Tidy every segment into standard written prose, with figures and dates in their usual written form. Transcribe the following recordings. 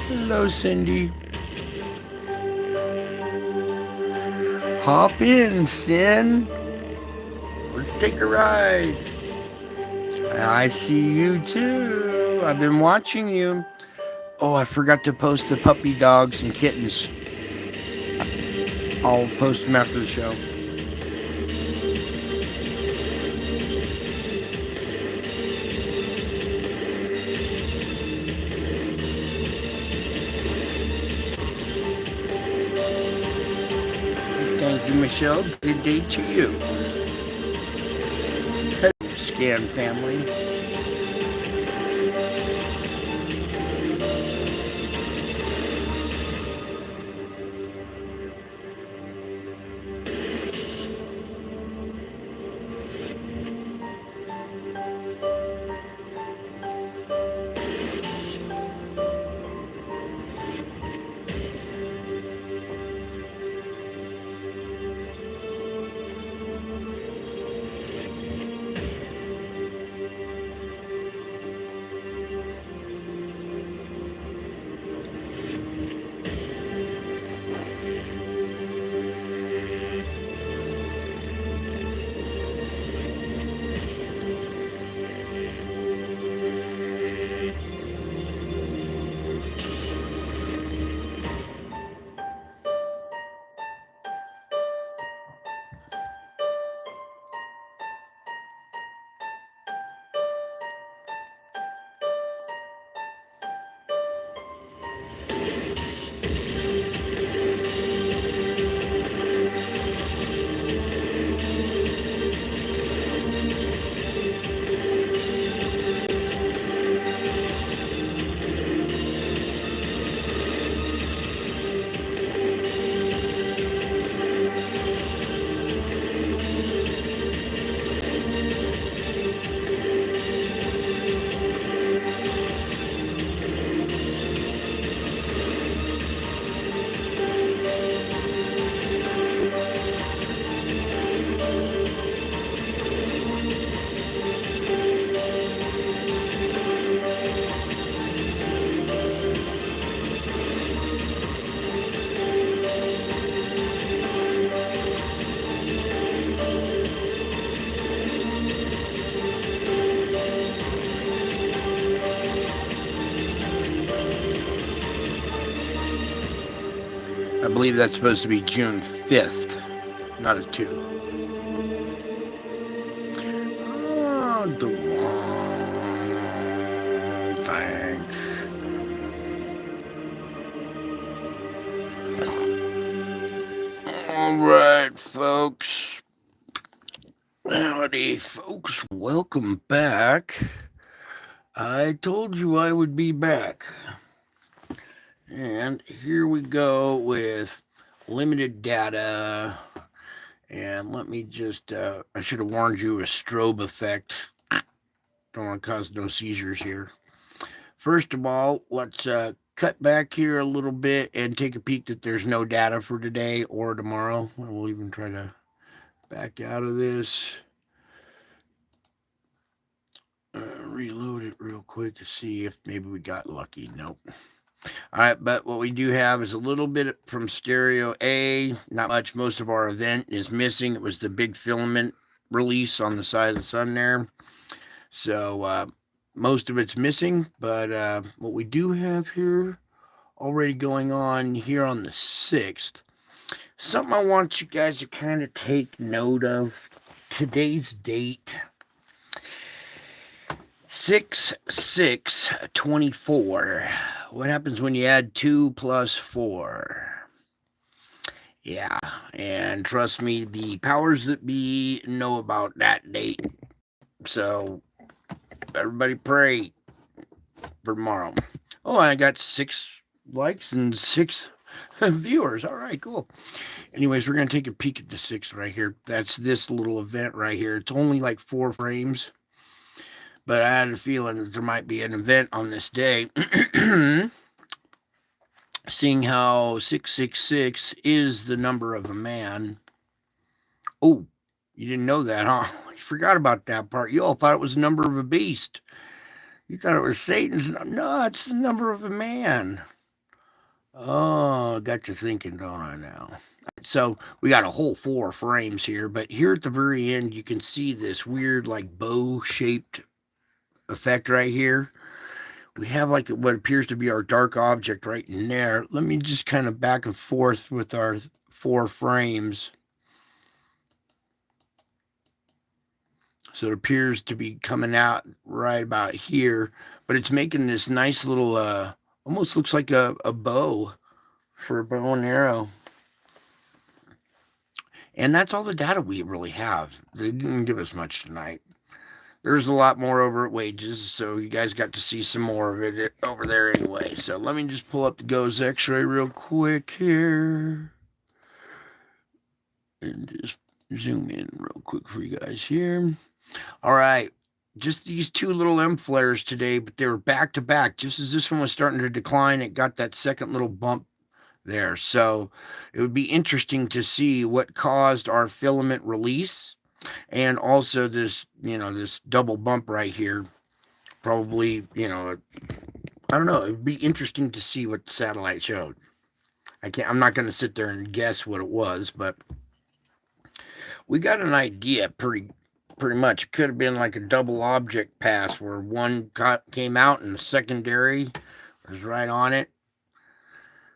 Hello, Cindy. Hop in, Sin. Let's take a ride. I see you too. I've been watching you. Oh, I forgot to post the puppy dogs and kittens. I'll post them after the show. Thank you, Michelle. Good day to you. Hello, Scan family. I believe that's supposed to be June 5th, not a 2. Oh, the wrong thing. All right, folks. Howdy, folks. Welcome back. I told you I would be back. And here we go with limited data. And let me just, I should have warned you, a strobe effect. Don't want to cause no seizures here. First of all, let's cut back here a little bit and take a peek that there's no data for today or tomorrow. We'll even try to back out of this. Reload it real quick to see if maybe we got lucky. Nope. All right, but what we do have is a little bit from stereo A. Not much. Most of our event is missing. It was the big filament release on the side of the sun there. So most of it's missing, but what we do have here already going on here on the 6th, something I want you guys to kind of take note of. Today's date, 6/6/24. What happens when you add 2 plus 4? Yeah, and trust me, the powers that be know about that date. So everybody pray for tomorrow. Oh, I got 6 likes and 6 viewers. All right, cool. Anyways, we're going to take a peek at the 6 right here. That's this little event right here. It's only like 4 frames, but I had a feeling that there might be an event on this day. Seeing how 666 is the number of a man. Oh, you didn't know that, huh? You forgot about that part. You all thought it was the number of a beast. You thought it was Satan's. No, it's the number of a man. Oh, got you thinking, don't I now? So we got a whole 4 frames here, but here at the very end, you can see this weird, like, bow-shaped effect right here. We have like what appears to be our dark object right in there. Let me just kind of back and forth with our 4 frames. So it appears to be coming out right about here, but it's making this nice little, almost looks like a bow for a bow and arrow. And that's all the data we really have. They didn't give us much tonight. There's a lot more over at Wages, so you guys got to see some more of it over there anyway. So let me just pull up the GOES X-ray real quick here. And just zoom in real quick for you guys here. All right. Just these 2 little M flares today, but they were back to back. Just as this one was starting to decline, it got that second little bump there. So it would be interesting to see what caused our filament release, and also this, this double bump right here. Probably, I don't know. It would be interesting to see what the satellite showed. I'm not going to sit there and guess what it was, but we got an idea pretty much. Could have been like a double object pass where one came out and the secondary was right on it.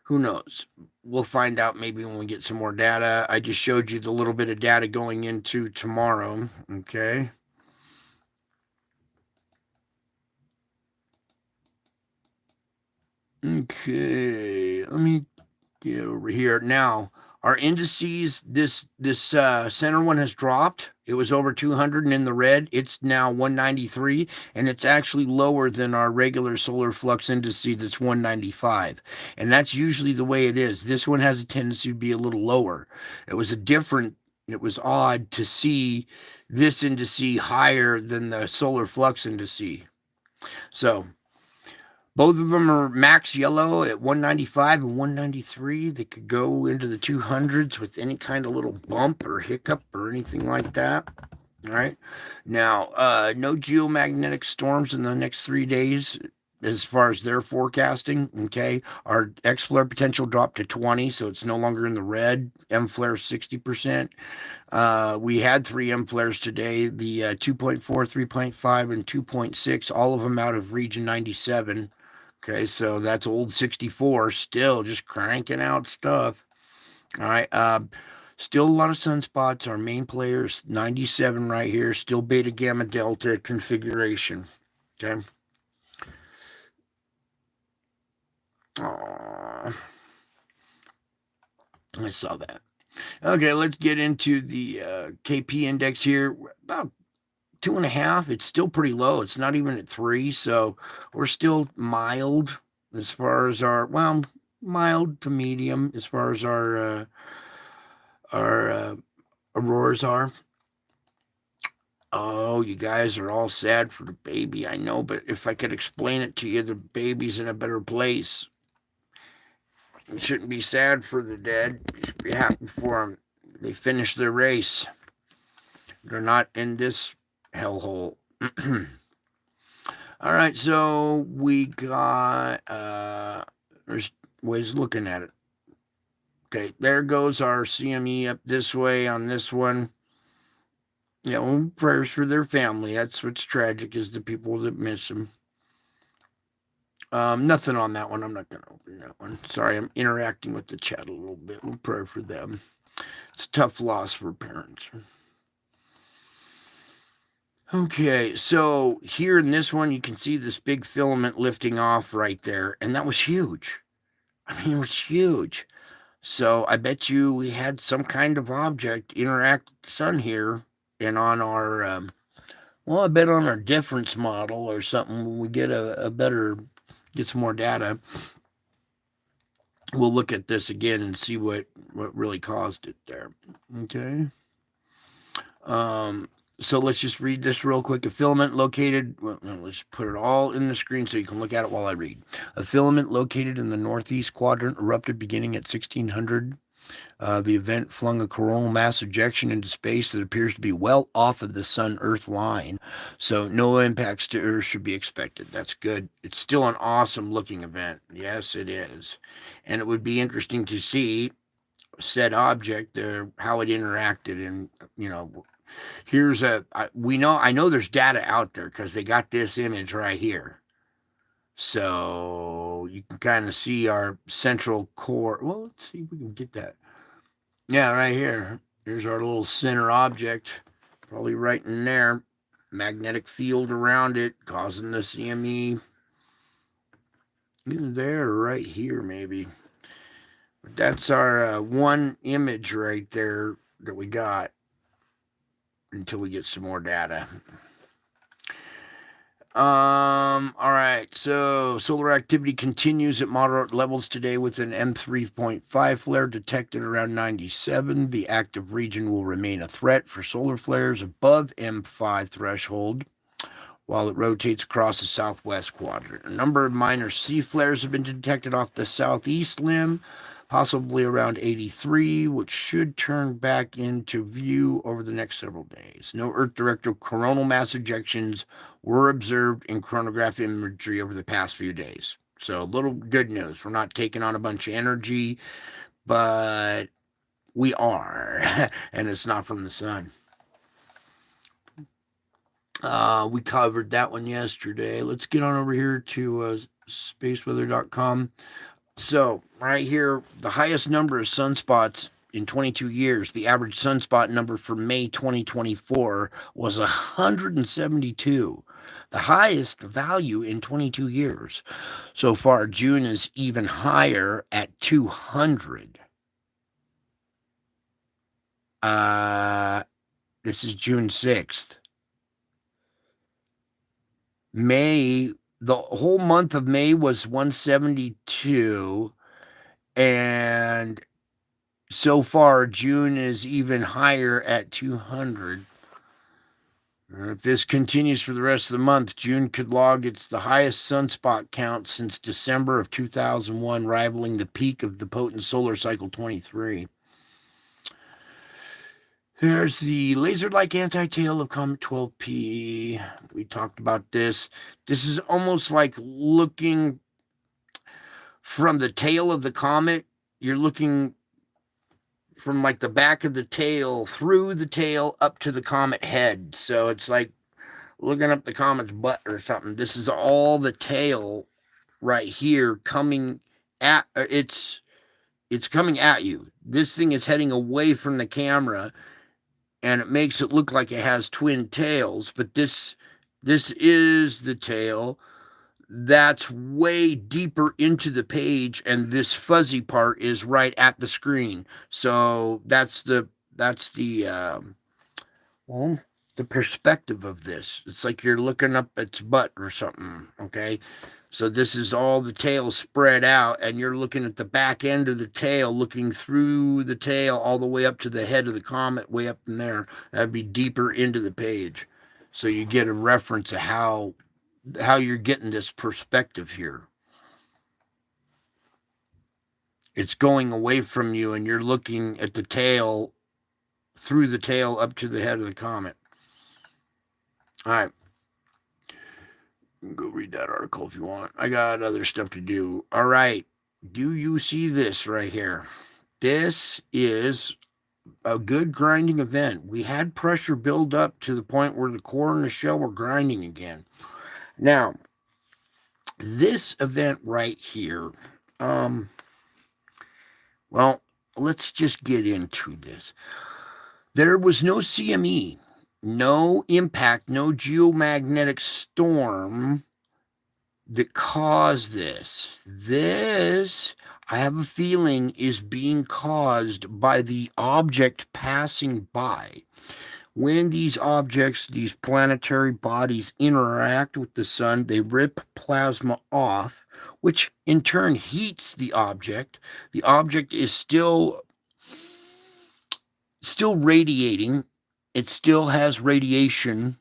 Who knows? We'll find out maybe when we get some more data. I just showed you the little bit of data going into tomorrow. Okay. Okay. Let me get over here. Now, our indices, this center one has dropped. It was over 200 and in the red. It's now 193, and it's actually lower than our regular solar flux index that's 195. And that's usually the way it is. This one has a tendency to be a little lower. It was odd to see this indice higher than the solar flux indice. So both of them are max yellow at 195 and 193. They could go into the 200s with any kind of little bump or hiccup or anything like that. All right. Now, no geomagnetic storms in the next 3 days as far as their forecasting. Okay. Our X flare potential dropped to 20, so it's no longer in the red. M flare 60%. We had 3 M flares today, the 2.4, 3.5, and 2.6, all of them out of region 97. Okay, so that's old 64, still just cranking out stuff. All right, still a lot of sunspots. Our main players, 97 right here, still beta, gamma, delta configuration. Okay. Aww. I saw that. Okay, let's get into the KP index here. About 2.5. It's still pretty low. It's not even at 3, so we're still mild as far as our, well, mild to medium as far as our auroras are. Oh, you guys are all sad for the baby, I know, but if I could explain it to you, the baby's in a better place. You shouldn't be sad for the dead. You should be happy for them. They finished their race. They're not in this hellhole. All right, so we got, there's ways looking at it. Okay, there goes our CME up this way on this one. Yeah, well, prayers for their family. That's what's tragic, is the people that miss them. Nothing on that one. I'm not going to open that one. Sorry, I'm interacting with the chat a little bit. We'll pray for them. It's a tough loss for parents. Okay, so here in this one, you can see this big filament lifting off right there, and that was huge. I mean, it was huge. So I bet you we had some kind of object interact with the sun here, and on our, well, I bet on our difference model or something, when we get get some more data, we'll look at this again and see what really caused it there. Okay. So let's just read this real quick. A filament located, well, let's put it all in the screen so you can look at it while I read. A filament located in the northeast quadrant erupted beginning at 1600 The event flung a coronal mass ejection into space that appears to be well off of the Sun-Earth line, so no impacts to Earth should be expected. That's good. It's still an awesome-looking event. Yes, it is. And it would be interesting to see said object, how it interacted, and here's I know there's data out there because they got this image right here. So you can kind of see our central core. Well, let's see if we can get that. Yeah, right here. Here's our little center object, probably right in there. Magnetic field around it, causing the CME. Either there or right here, maybe. But that's our one image right there that we got until we get some more data. All right. So solar activity continues at moderate levels today with an M3.5 flare detected around 97. The active region will remain a threat for solar flares above M5 threshold while it rotates across the southwest quadrant. A number of minor C flares have been detected off the southeast limb, possibly around 83, which should turn back into view over the next several days. No Earth-directed coronal mass ejections were observed in chronograph imagery over the past few days. So a little good news. We're not taking on a bunch of energy, but we are, and it's not from the sun. We covered that one yesterday. Let's get on over here to spaceweather.com. So right here, the highest number of sunspots in 22 years, the average sunspot number for May 2024 was 172, the highest value in 22 years. So far, June is even higher at 200. This is June 6th. May, the whole month of May was 172, and so far June is even higher at 200. If this continues for the rest of the month, June could log the highest sunspot count since December of 2001, rivaling the peak of the potent solar cycle 23. There's the laser-like anti-tail of Comet 12P. We talked about this. This is almost like looking from the tail of the comet. You're looking from like the back of the tail, through the tail, up to the comet head. So it's like looking up the comet's butt or something. This is all the tail right here coming at, it's coming at you. This thing is heading away from the camera, and it makes it look like it has twin tails, but this is the tail that's way deeper into the page, and this fuzzy part is right at the screen. So that's the perspective of this. It's like you're looking up its butt or something, okay? So this is all the tail spread out, and you're looking at the back end of the tail, looking through the tail all the way up to the head of the comet, way up in there. That'd be deeper into the page. So you get a reference of how you're getting this perspective here. It's going away from you, and you're looking at the tail, through the tail up to the head of the comet. All right. Go read that article if you want. I got other stuff to do. All right. Do you see this right here? This is a good grinding event. We had pressure build up to the point where the core and the shell were grinding again. Now, this event right here, well, let's just get into this. There was no CME, no impact, no geomagnetic storm that caused this. This, I have a feeling, is being caused by the object passing by. When these objects, these planetary bodies, interact with the sun, they rip plasma off, which in turn heats the object. The object is still radiating. It still has radiation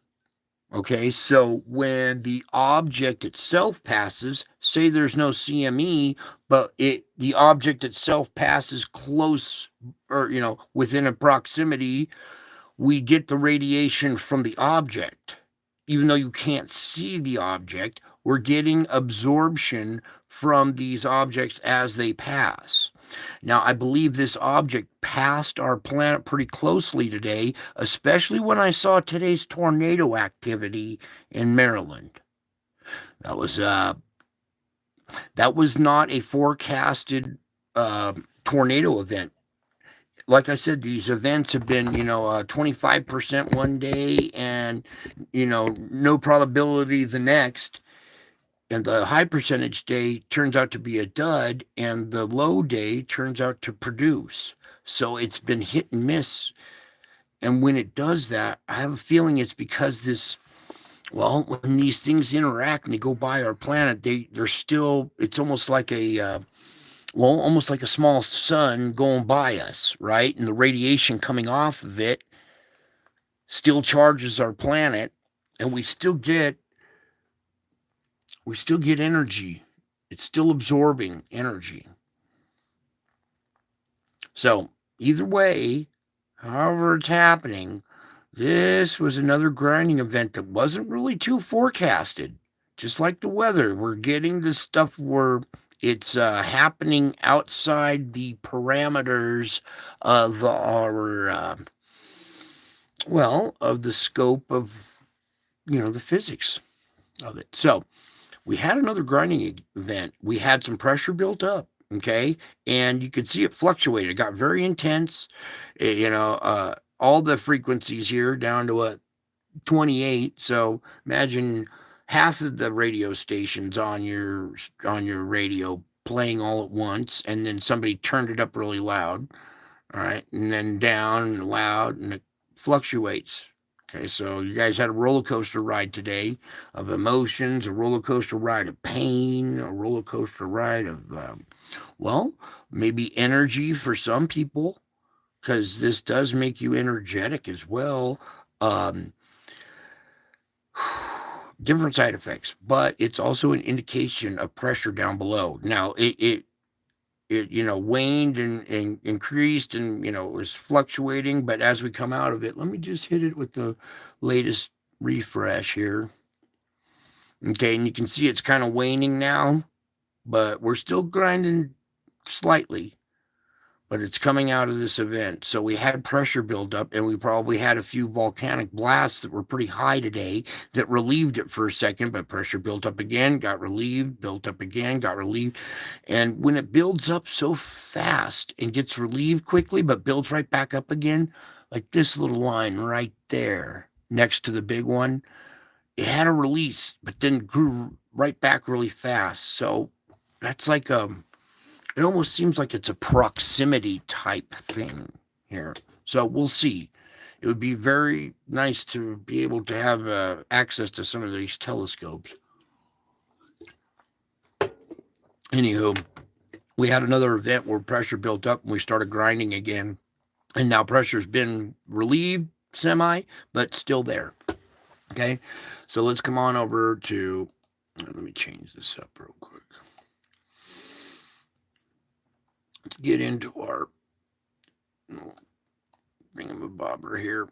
Okay, so when the object itself passes, say there's no CME, but the object itself passes close, or within a proximity, we get the radiation from the object. Even though you can't see the object, we're getting absorption from these objects as they pass. Now, I believe this object passed our planet pretty closely today, especially when I saw today's tornado activity in Maryland. That was not a forecasted tornado event. Like I said, these events have been, 25% one day and, no probability the next. And the high percentage day turns out to be a dud, and the low day turns out to produce. So it's been hit and miss. And when it does that, I have a feeling it's because when these things interact and they go by our planet, they're still, it's almost like almost like a small sun going by us, right? And the radiation coming off of it still charges our planet, and we still get energy. It's still absorbing energy. So either way, however it's happening, this was another grinding event that wasn't really too forecasted. Just like the weather, we're getting this stuff where it's happening outside the parameters of our, of the scope of, the physics of it. So we had another grinding event. We had some pressure built up, okay? And you could see it fluctuated. It got very intense. All the frequencies here down to a 28. So imagine half of the radio stations on your radio playing all at once, and then somebody turned it up really loud. All right, and then down and loud, and it fluctuates. Okay, so you guys had a roller coaster ride today of emotions, a roller coaster ride of pain, a roller coaster ride of, maybe energy for some people, because this does make you energetic as well. Different side effects, but it's also an indication of pressure down below. Now, it waned and increased and, was fluctuating. But as we come out of it, let me just hit it with the latest refresh here. Okay, and you can see it's kind of waning now, but we're still grinding slightly. But it's coming out of this event. So we had pressure build up, and we probably had a few volcanic blasts that were pretty high today that relieved it for a second, but pressure built up again, got relieved, built up again, got relieved. And when it builds up so fast and gets relieved quickly, but builds right back up again, like this little line right there next to the big one, it had a release, but then grew right back really fast. So that's like it almost seems like it's a proximity type thing here. So we'll see. It would be very nice to be able to have access to some of these telescopes. Anywho, we had another event where pressure built up and we started grinding again. And now pressure's been relieved semi, but still there. Okay, so let's come on over to, let me change this up real quick. Let's get into our thingamabobber here.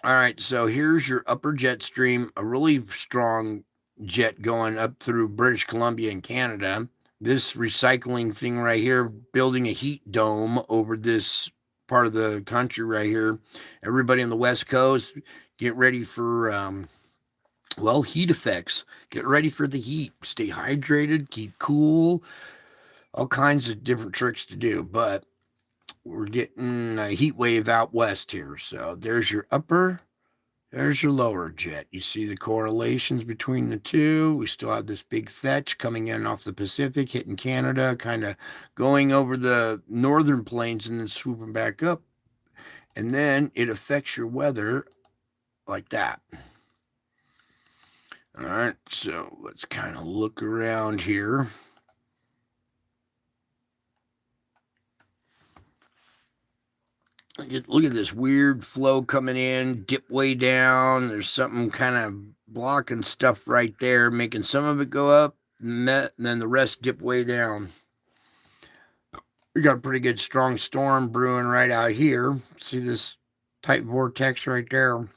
All right, so here's your upper jet stream, a really strong jet going up through British Columbia and Canada. This recycling thing right here, building a heat dome over this part of the country right here. Everybody on the West Coast, get ready for, heat effects. Get ready for the heat. Stay hydrated, keep cool. All kinds of different tricks to do, but we're getting a heat wave out west here. So there's your upper, there's your lower jet. You see the correlations between the two. We still have this big fetch coming in off the Pacific, hitting Canada, kind of going over the northern plains and then swooping back up. And then it affects your weather like that. All right, so let's kind of look around here. Look at this weird flow coming in, dip way down. There's something kind of blocking stuff right there, making some of it go up, and then the rest dip way down. We got a pretty good strong storm brewing right out here. See this tight vortex right there?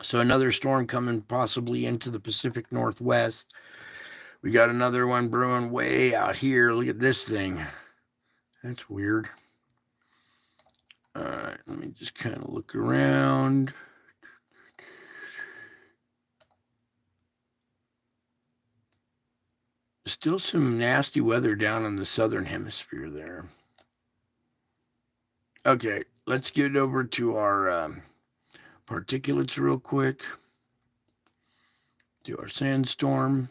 So another storm coming possibly into the Pacific Northwest. We got another one brewing way out here. Look at this thing. That's weird. All right, let me just kind of look around. Still some nasty weather down in the southern hemisphere there. Okay, let's get over to our particulates real quick. Do our sandstorm.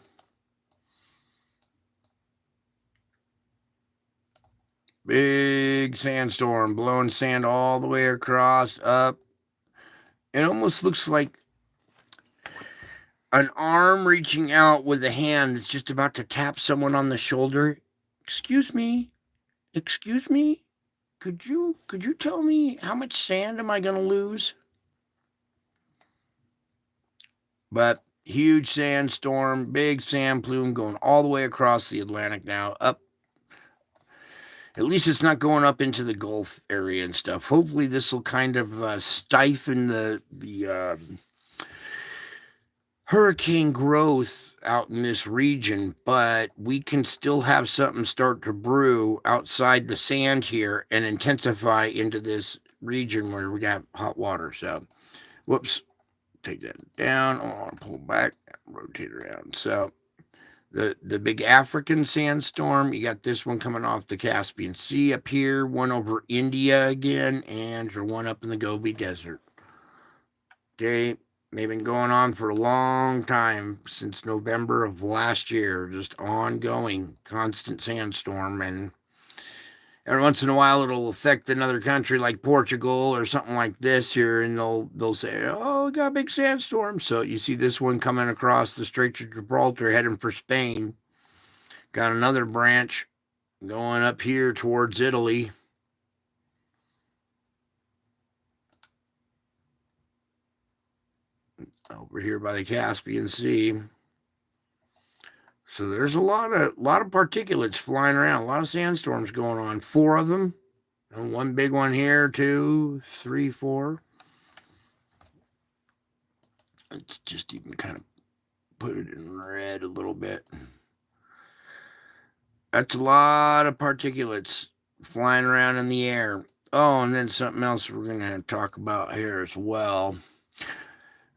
Big sandstorm blowing sand all the way across, up. It almost looks like an arm reaching out with a hand that's just about to tap someone on the shoulder. Excuse me, could you tell me how much sand am I going to lose? But huge sandstorm, big sand plume going all the way across the Atlantic now, up. At least it's not going up into the Gulf area and stuff. Hopefully this will kind of stifle the hurricane growth out in this region, but we can still have something start to brew outside the sand here and intensify into this region where we got hot water. So, whoops, take that down. I want to pull back, rotate around. So, the big African sandstorm, you got this one coming off the Caspian Sea up here, one over India again, and your one up in the Gobi Desert. Okay, they've been going on for a long time, since November of last year, just ongoing, constant sandstorm, and every once in a while it'll affect another country like Portugal or something like this here, and they'll say, oh, we got a big sandstorm. So you see this one coming across the Straits of Gibraltar heading for Spain. Got another branch going up here towards Italy. Over here by the Caspian Sea. So there's a lot of particulates flying around, a lot of sandstorms going on. 4 of them. And one big one here, 2, 3, 4. Let's just even kind of put it in red a little bit. That's a lot of particulates flying around in the air. Oh, and then something else we're going to talk about here as well.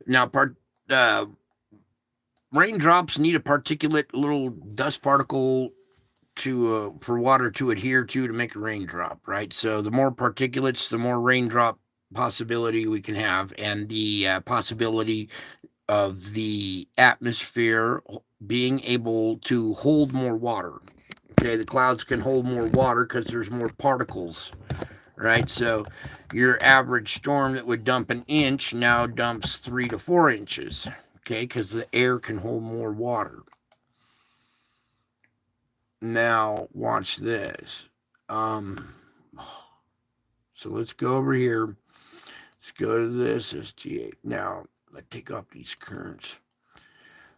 Now, raindrops need a particulate little dust particle for water to adhere to make a raindrop, right? So the more particulates, the more raindrop possibility we can have, and the possibility of the atmosphere being able to hold more water. Okay, the clouds can hold more water because there's more particles, right? So your average storm that would dump an inch now dumps 3 to 4 inches, okay, because the air can hold more water. Now, watch this. So let's go over here. Let's go to this ST8. Now, let's take off these currents.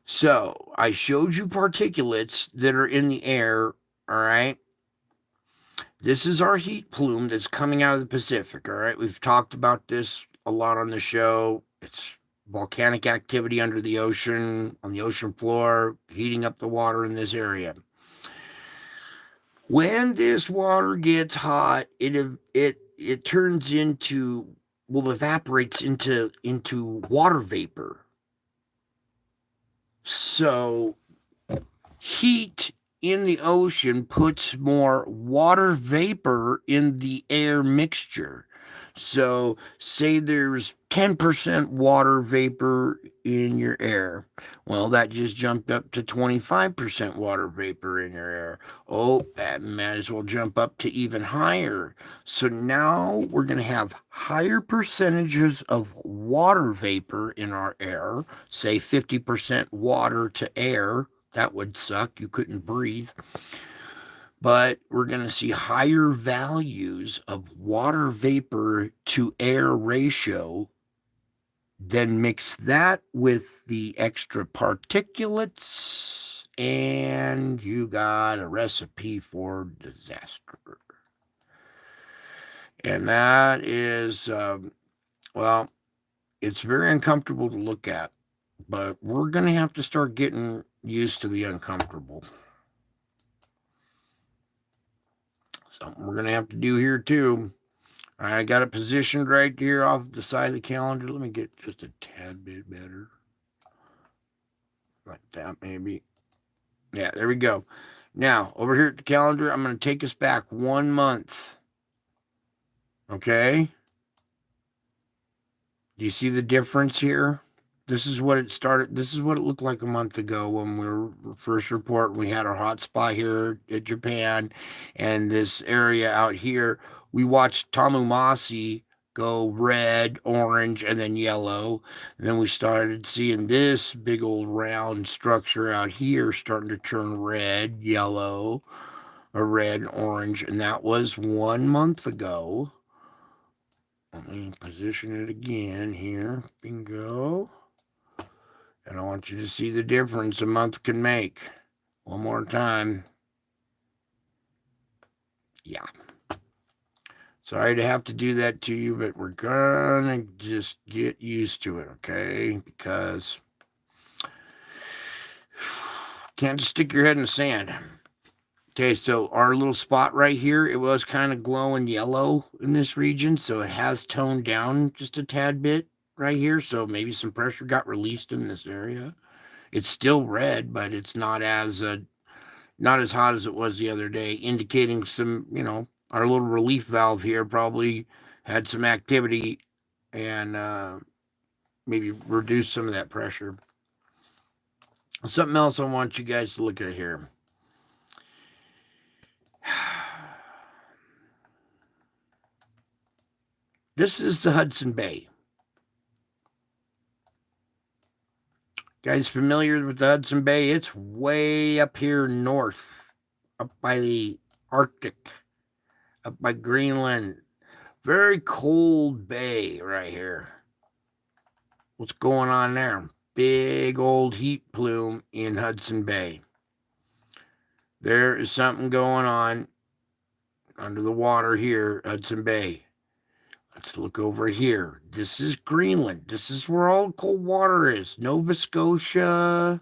So, I showed you particulates that are in the air, all right? This is our heat plume that's coming out of the Pacific, all right? We've talked about this a lot on the show. It's volcanic activity under the ocean, on the ocean floor, heating up the water in this area. When this water gets hot, it turns into, well, evaporates into water vapor. So heat in the ocean puts more water vapor in the air mixture. So say there's 10% water vapor in your air. Well, that just jumped up to 25% water vapor in your air. Oh, that might as well jump up to even higher. So now we're going to have higher percentages of water vapor in our air. Say 50% water to air. That would suck. You couldn't breathe. but we're going to see higher values of water vapor to air ratio. Then mix that with the extra particulates, and you got a recipe for disaster. And that is, well, it's very uncomfortable to look at, but we're going to have to start getting used to the uncomfortable. Something we're going to have to do here, too. I got it positioned right here off the side of the calendar. Let me get just a tad bit better. Like that, maybe. Yeah, there we go. Now, over here at the calendar, I'm going to take us back 1 month. Okay? Do you see the difference here? This is what it started. This is what it looked like a month ago when we were first reporting. We had our hot spot here at Japan, and this area out here. We watched Tamumasi go red, orange, and then yellow. And then we started seeing this big old round structure out here starting to turn red, yellow, or red, orange, and that was 1 month ago. Let me position it again here. Bingo. And I want you to see the difference a month can make. One more time. Yeah. Sorry to have to do that to you, but we're gonna just get used to it, okay? Because can't just stick your head in the sand. Okay, so our little spot right here, it was kind of glowing yellow in this region, so it has toned down just a tad bit right here. So maybe some pressure got released in this area. It's still red, but it's not as hot as it was the other day, indicating some, our little relief valve here probably had some activity and maybe reduce some of that pressure. Something else I want you guys to look at here. This is the Hudson Bay. Guys familiar with the Hudson Bay? It's way up here north, up by the Arctic, up by Greenland. Very cold bay right here. What's going on there? Big old heat plume in Hudson Bay. There is something going on under the water here, Hudson Bay. Let's look over here. This is Greenland. This is where all the cold water is. Nova Scotia.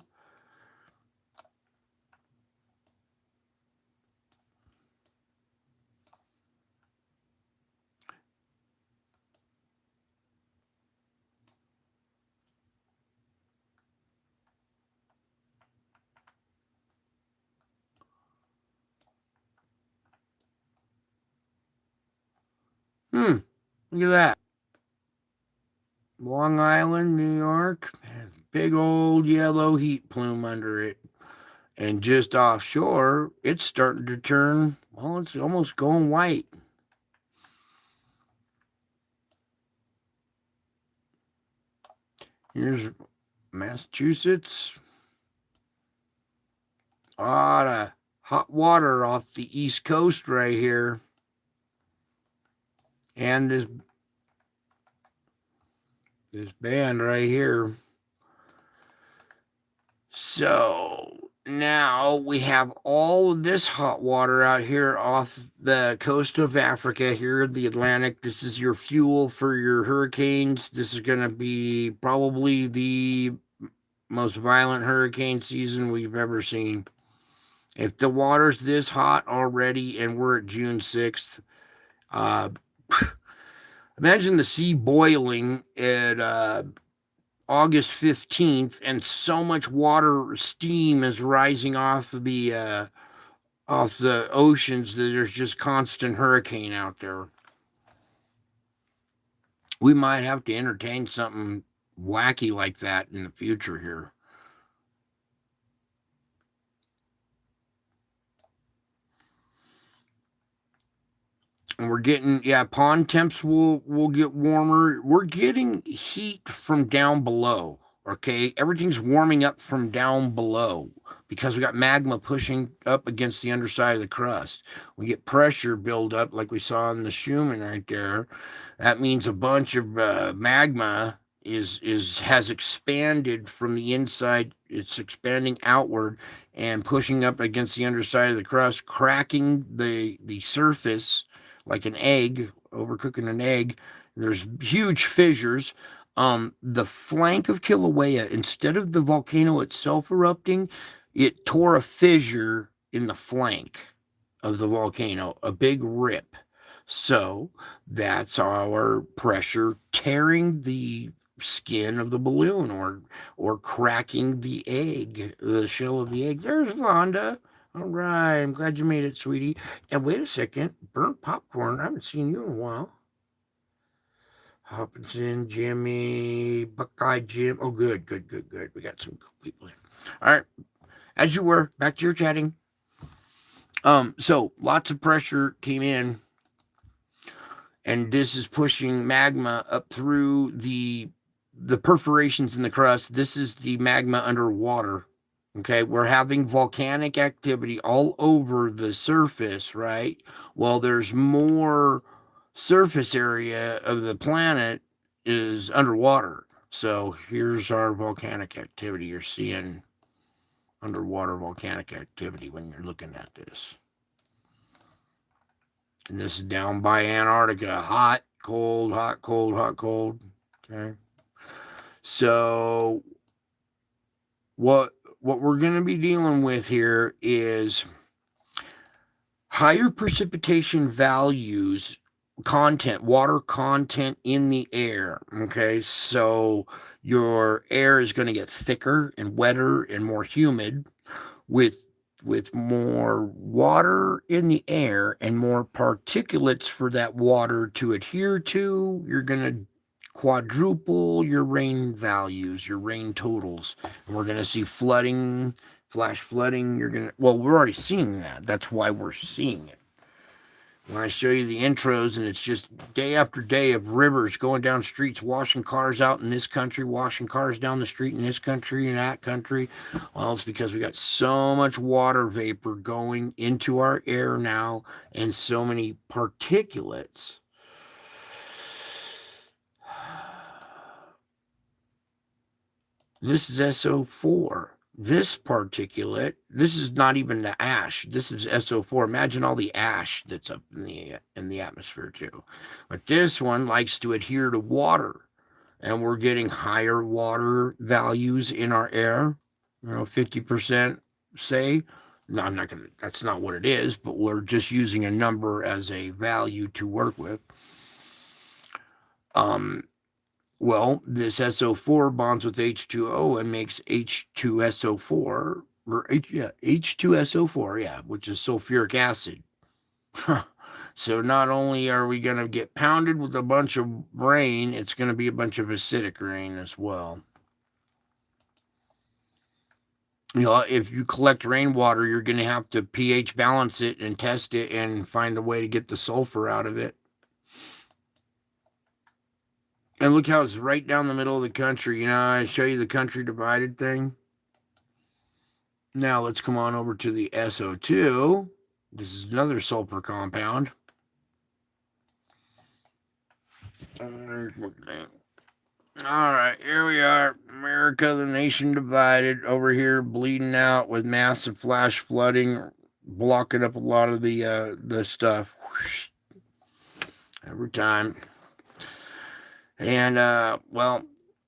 Look at that. Long Island, New York. Big old yellow heat plume under it. And just offshore, it's starting to turn, well, it's almost going white. Here's Massachusetts. A lot of hot water off the East Coast right here. And this band right here. So now we have all of this hot water out here off the coast of Africa, here in the Atlantic. This is your fuel for your hurricanes. This is going to be probably the most violent hurricane season we've ever seen. If the water's this hot already and we're at June 6th, imagine the sea boiling at August 15th, and so much water steam is rising off the oceans that there's just constant hurricane out there. We might have to entertain something wacky like that in the future here. And we're getting, pond temps will get warmer. We're getting heat from down below. Okay, everything's warming up from down below because we got magma pushing up against the underside of the crust. We get pressure build up like we saw in the Schumann right there. That means a bunch of magma has expanded from the inside. It's expanding outward and pushing up against the underside of the crust, cracking the surface like an egg, overcooking an egg. There's huge fissures. The flank of Kilauea, instead of the volcano itself erupting, it tore a fissure in the flank of the volcano, a big rip. So that's our pressure tearing the skin of the balloon or cracking the egg, the shell of the egg. There's Vonda. All right, I'm glad you made it, sweetie. And wait a second, burnt popcorn. I haven't seen you in a while. Hopkinson, Jimmy, Buckeye Jim. Oh, good. We got some cool people here. All right. As you were, back to your chatting. So lots of pressure came in, and this is pushing magma up through the perforations in the crust. This is the magma underwater. Okay, we're having volcanic activity all over the surface, right? Well, there's more surface area of the planet is underwater. So here's our volcanic activity. You're seeing underwater volcanic activity when you're looking at this. And this is down by Antarctica. Hot, cold, hot, cold, hot, cold. Okay. So what we're going to be dealing with here is higher precipitation values, water content in the air. Okay, so your air is going to get thicker and wetter and more humid with more water in the air and more particulates for that water to adhere to. You're going to quadruple your rain values, your rain totals. And we're going to see flooding, flash flooding. We're already seeing that. That's why we're seeing it. When I show you the intros, and it's just day after day of rivers going down streets, washing cars out in this country, washing cars down the street in this country and that country. Well, it's because we got so much water vapor going into our air now and so many particulates. This is SO4. This particulate, this is not even the ash. This is SO4. Imagine all the ash that's up in the atmosphere too. But this one likes to adhere to water, and we're getting higher water values in our air. 50%, say. No, I'm not gonna. That's not what it is, but we're just using a number as a value to work with. Well, this SO4 bonds with H2O and makes H2SO4, H2SO4, which is sulfuric acid. So not only are we going to get pounded with a bunch of rain, it's going to be a bunch of acidic rain as well. If you collect rainwater, you're going to have to pH balance it and test it and find a way to get the sulfur out of it. And look how it's right down the middle of the country. I show you the country divided thing. Now let's come on over to the SO2. This is another sulfur compound. All right, here we are. America, the nation divided. Over here, bleeding out with massive flash flooding, blocking up a lot of the stuff. Whoosh. Every time. And,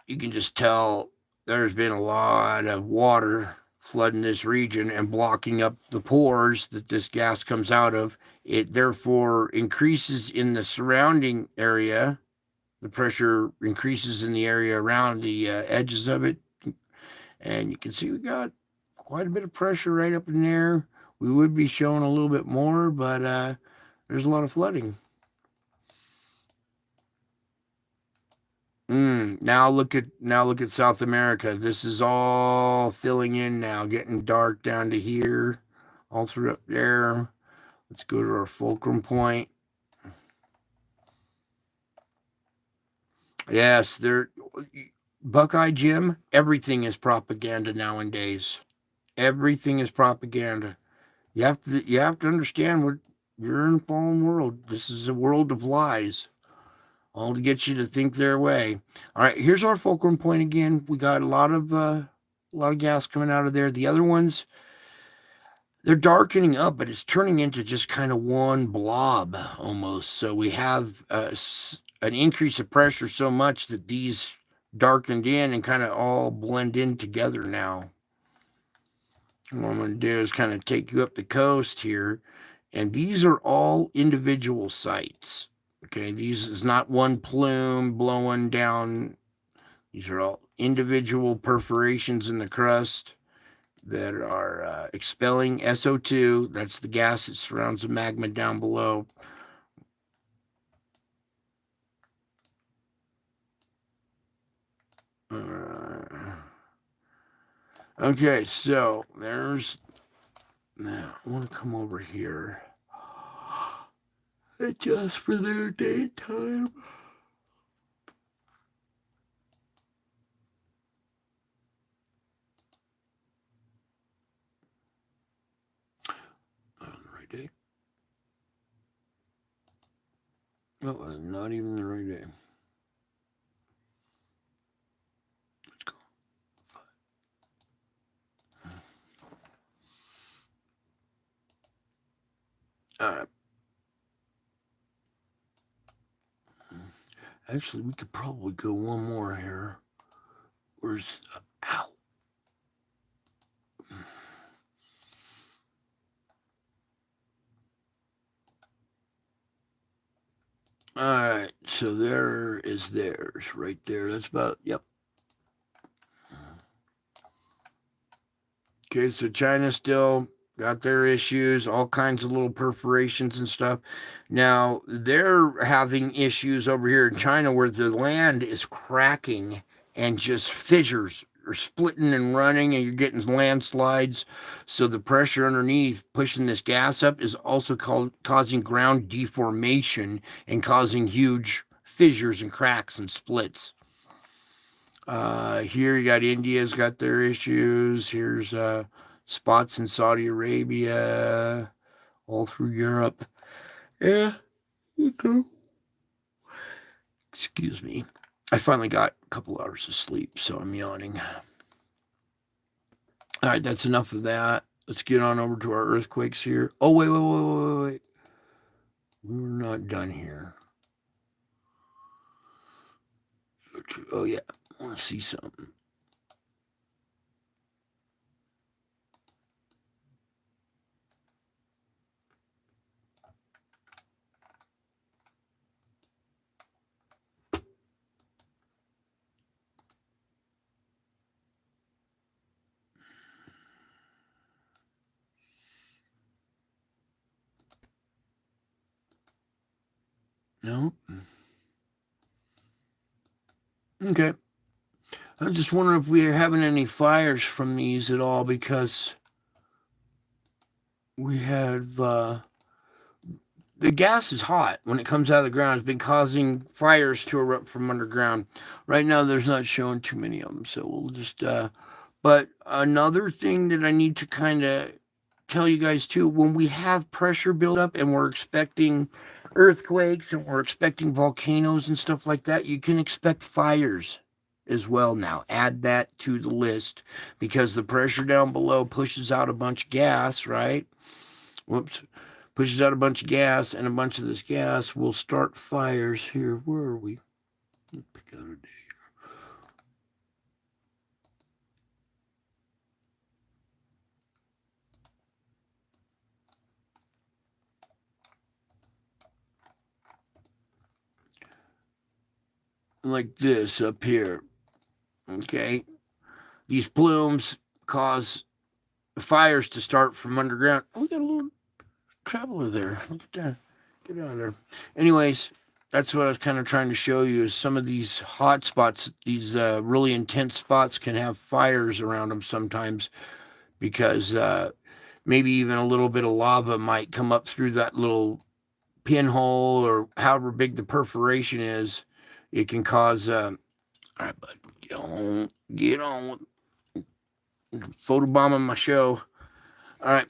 you can just tell there's been a lot of water flooding this region and blocking up the pores that this gas comes out of. It therefore increases in the surrounding area. The pressure increases in the area around the edges of it. And you can see we got quite a bit of pressure right up in there. We would be showing a little bit more, but there's a lot of flooding. Now look at South America. This is all filling in now, getting dark down to here, all through up there. Let's go to our fulcrum point. Yes, Buckeye Jim, everything is propaganda nowadays. Everything is propaganda. You have to understand you're in a fallen world. This is a world of lies, all to get you to think their way. All right, here's our fulcrum point again. We got a lot of gas coming out of there. The other ones, they're darkening up, but it's turning into just kind of one blob almost. So we have an increase of pressure so much that these darkened in and kind of all blend in together now. What I'm going to do is kind of take you up the coast here. And these are all individual sites. Okay, these is not one plume blowing down. These are all individual perforations in the crust that are expelling SO2. That's the gas that surrounds the magma down below. Okay, so there's... Now, I want to come over here. Adjust for their daytime. On the right day. No, not even the right day. Let's go. 5. All right. Actually, we could probably go one more here. Where's... Ow. All right, so there is theirs right there. That's about, yep. Okay, so China still got their issues, all kinds of little perforations and stuff. Now, they're having issues over here in China where the land is cracking and just fissures are splitting and running, and you're getting landslides. So the pressure underneath pushing this gas up is also causing ground deformation and causing huge fissures and cracks and splits. Here you got India's got their issues. Here's spots in Saudi Arabia, all through Europe. Yeah, okay. Excuse me. I finally got a couple hours of sleep, so I'm yawning. All right, that's enough of that. Let's get on over to our earthquakes here. Oh, wait. We're not done here. Oh, yeah. I want to see something. No? Okay. I'm just wondering if we are having any fires from these at all, because we have the gas is hot when it comes out of the ground. It's been causing fires to erupt from underground. Right now, there's not showing too many of them, so we'll just... But another thing that I need to kind of tell you guys too, when we have pressure buildup and we're expecting earthquakes and we're expecting volcanoes and stuff like that, you can expect fires as well now. Add that to the list, because the pressure down below pushes out a bunch of gas, right? Whoops. Pushes out a bunch of gas, and a bunch of this gas will start fires here. Where are we? Let's pick out a day. Like this up here. Okay. These plumes cause fires to start from underground. Oh, we got a little traveler there. Look at that. Get out of there. Anyways, that's what I was kind of trying to show you, is some of these hot spots, these really intense spots can have fires around them sometimes, because maybe even a little bit of lava might come up through that little pinhole, or however big the perforation is. It can cause... all right, bud, Don't get on photobombing my show. All right.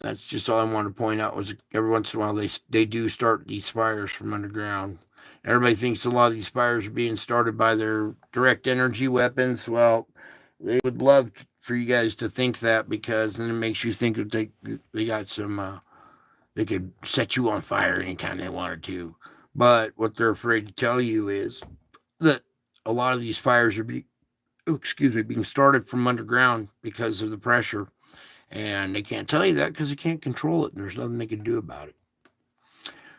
That's just all I wanted to point out was every once in a while they do start these fires from underground. Everybody thinks a lot of these fires are being started by their direct energy weapons. Well, they would love for you guys to think that because then it makes you think that they got some they could set you on fire anytime they wanted to. But what they're afraid to tell you is that a lot of these fires are being started from underground because of the pressure. And they can't tell you that because they can't control it, and there's nothing they can do about it.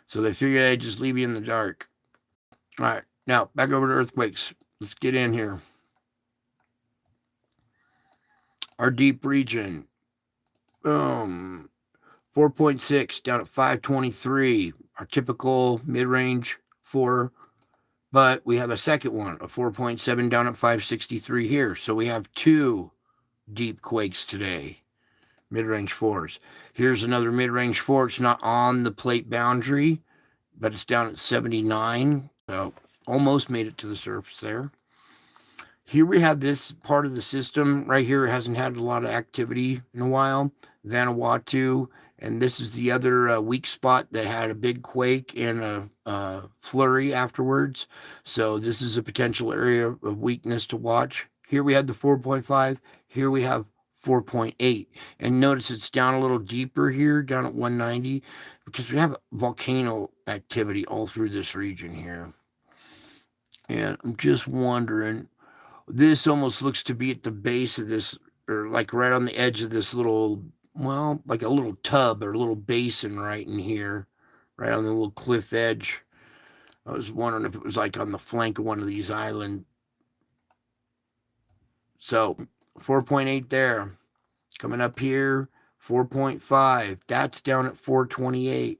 So they figured I'd just leave you in the dark. All right, now back over to earthquakes. Let's get in here. Our deep region, 4.6 down at 523. Our typical mid-range 4, but we have a second one, a 4.7 down at 563 here. So we have 2 deep quakes today. Mid-range 4s. Here's another mid-range 4. It's not on the plate boundary, but it's down at 79. So almost made it to the surface there. Here we have this part of the system right here. It hasn't had a lot of activity in a while. Vanuatu, and this is the other weak spot that had a big quake and a flurry afterwards. So this is a potential area of weakness to watch. Here we have the 4.5. Here we have 4.8. And notice it's down a little deeper here, down at 190, because we have volcano activity all through this region here. And I'm just wondering, this almost looks to be at the base of this, or like right on the edge of this little, well, like a little tub or a little basin right in here, right on the little cliff edge. I was wondering if it was like on the flank of one of these islands. So 4.8 there. Coming up here, 4.5. That's down at 428.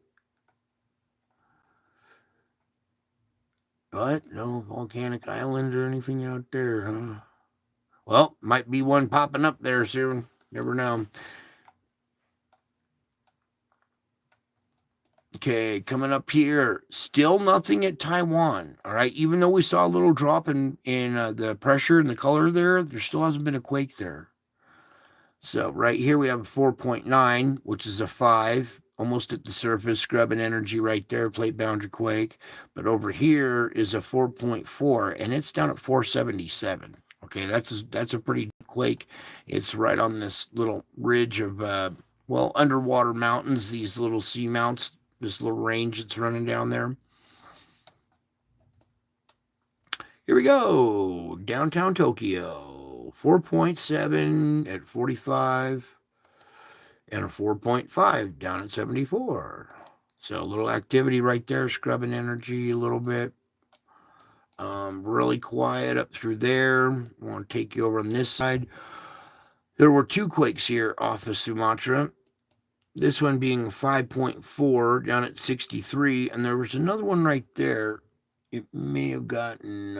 What? No volcanic island or anything out there, huh? Well, might be one popping up there soon. Never know. Okay, coming up here, still nothing at Taiwan. All right, even though we saw a little drop in the pressure and the color there still hasn't been a quake there. So right here we have a 4.9, which is a 5, almost at the surface, scrubbing energy right there, plate boundary quake. But over here is a 4.4, and it's down at 477. Okay, that's a pretty deep quake. It's right on this little ridge of underwater mountains, these little sea mounts, this little range that's running down there. Here we go, downtown Tokyo, 4.7 at 45. And a 4.5 down at 74. So a little activity right there, scrubbing energy a little bit. Really quiet up through there. I want to take you over on this side. There were 2 quakes here off of Sumatra. This one being 5.4 down at 63. And there was another one right there. It may have gotten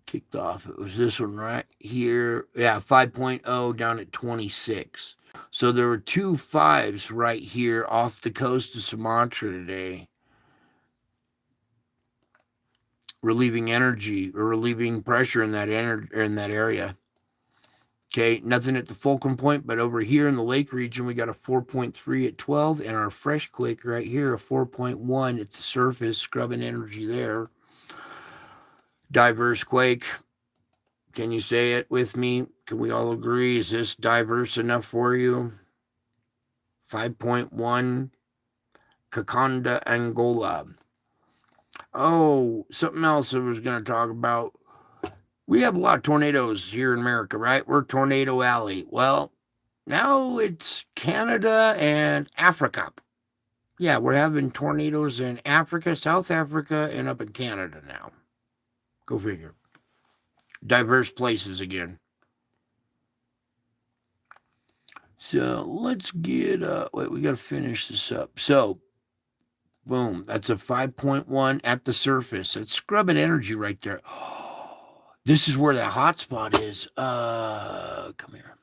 kicked off. It was this one right here. Yeah, 5.0 down at 26. So there were 2 5s right here off the coast of Sumatra today. Relieving energy or relieving pressure in that area. Okay, nothing at the fulcrum point, but over here in the lake region, we got a 4.3 at 12, and our fresh quake right here, a 4.1 at the surface, scrubbing energy there. Diverse quake. Can you say it with me? Can we all agree? Is this diverse enough for you? 5.1, Kakonda, Angola. Oh, something else I was going to talk about. We have a lot of tornadoes here in America, right? We're Tornado Alley. Well, now it's Canada and Africa. Yeah, we're having tornadoes in Africa, South Africa, and up in Canada now. Go figure. Diverse places again. So let's get, wait, we got to finish this up. So, boom, that's a 5.1 at the surface. That's scrubbing energy right there. This is where that hot spot is. Come here.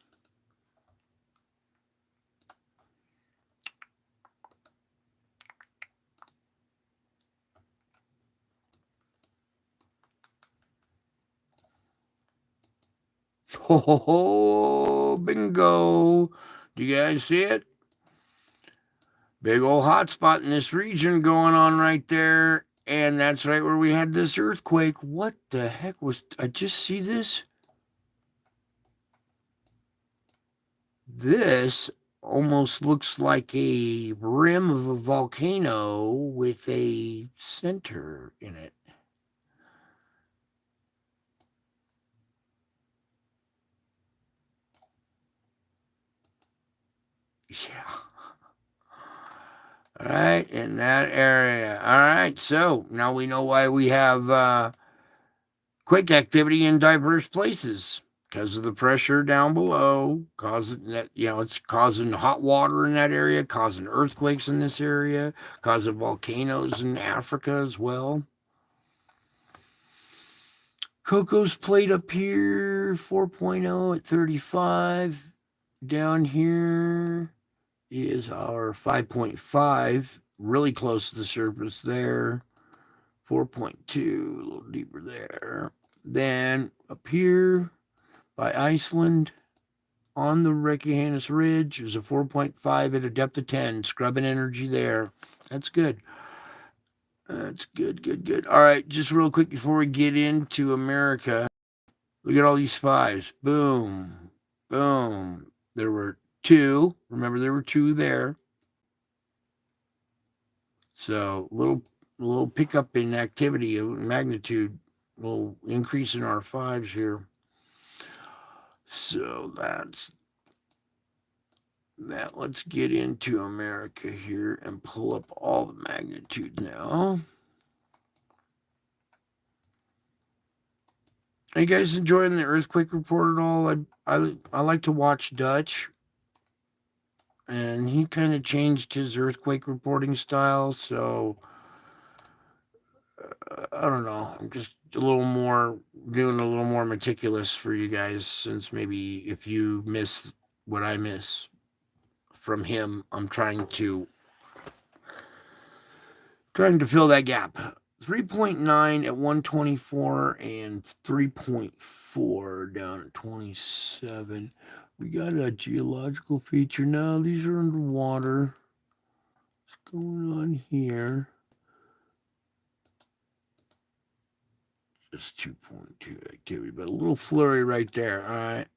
Ho ho ho! Bingo! Do you guys see it? Big old hotspot in this region going on right there. And that's right where we had this earthquake. What the heck was... I just see this? This almost looks like a rim of a volcano with a center in it. Yeah. All right, in that area. All right, so now we know why we have quake activity in diverse places because of the pressure down below, causing that, it's causing hot water in that area, causing earthquakes in this area, causing volcanoes in Africa as well. Coco's plate up here, 4.0 at 35. Down here is our 5.5, really close to the surface there. 4.2, a little deeper there. Then up here by Iceland on the Reykjanes Ridge is a 4.5 at a depth of 10, scrubbing energy there. That's good. That's good. All right, just real quick before we get into America, look at all these fives. Boom, boom. There were two. Remember, there were two there. So little pickup in activity, magnitude, little increase in our fives here. So that's that. Let's get into America here and pull up all the magnitudes now. Are you guys enjoying the earthquake report at all? I like to watch Dutch, and he kind of changed his earthquake reporting style. So I don't know. I'm just doing a little more meticulous for you guys, since maybe if you miss what I miss from him, I'm trying to fill that gap. 3.9 at 124 and 3.4 down at 27. We got a geological feature now. These are underwater. What's going on here? Just 2.2 activity, but a little flurry right there. All right.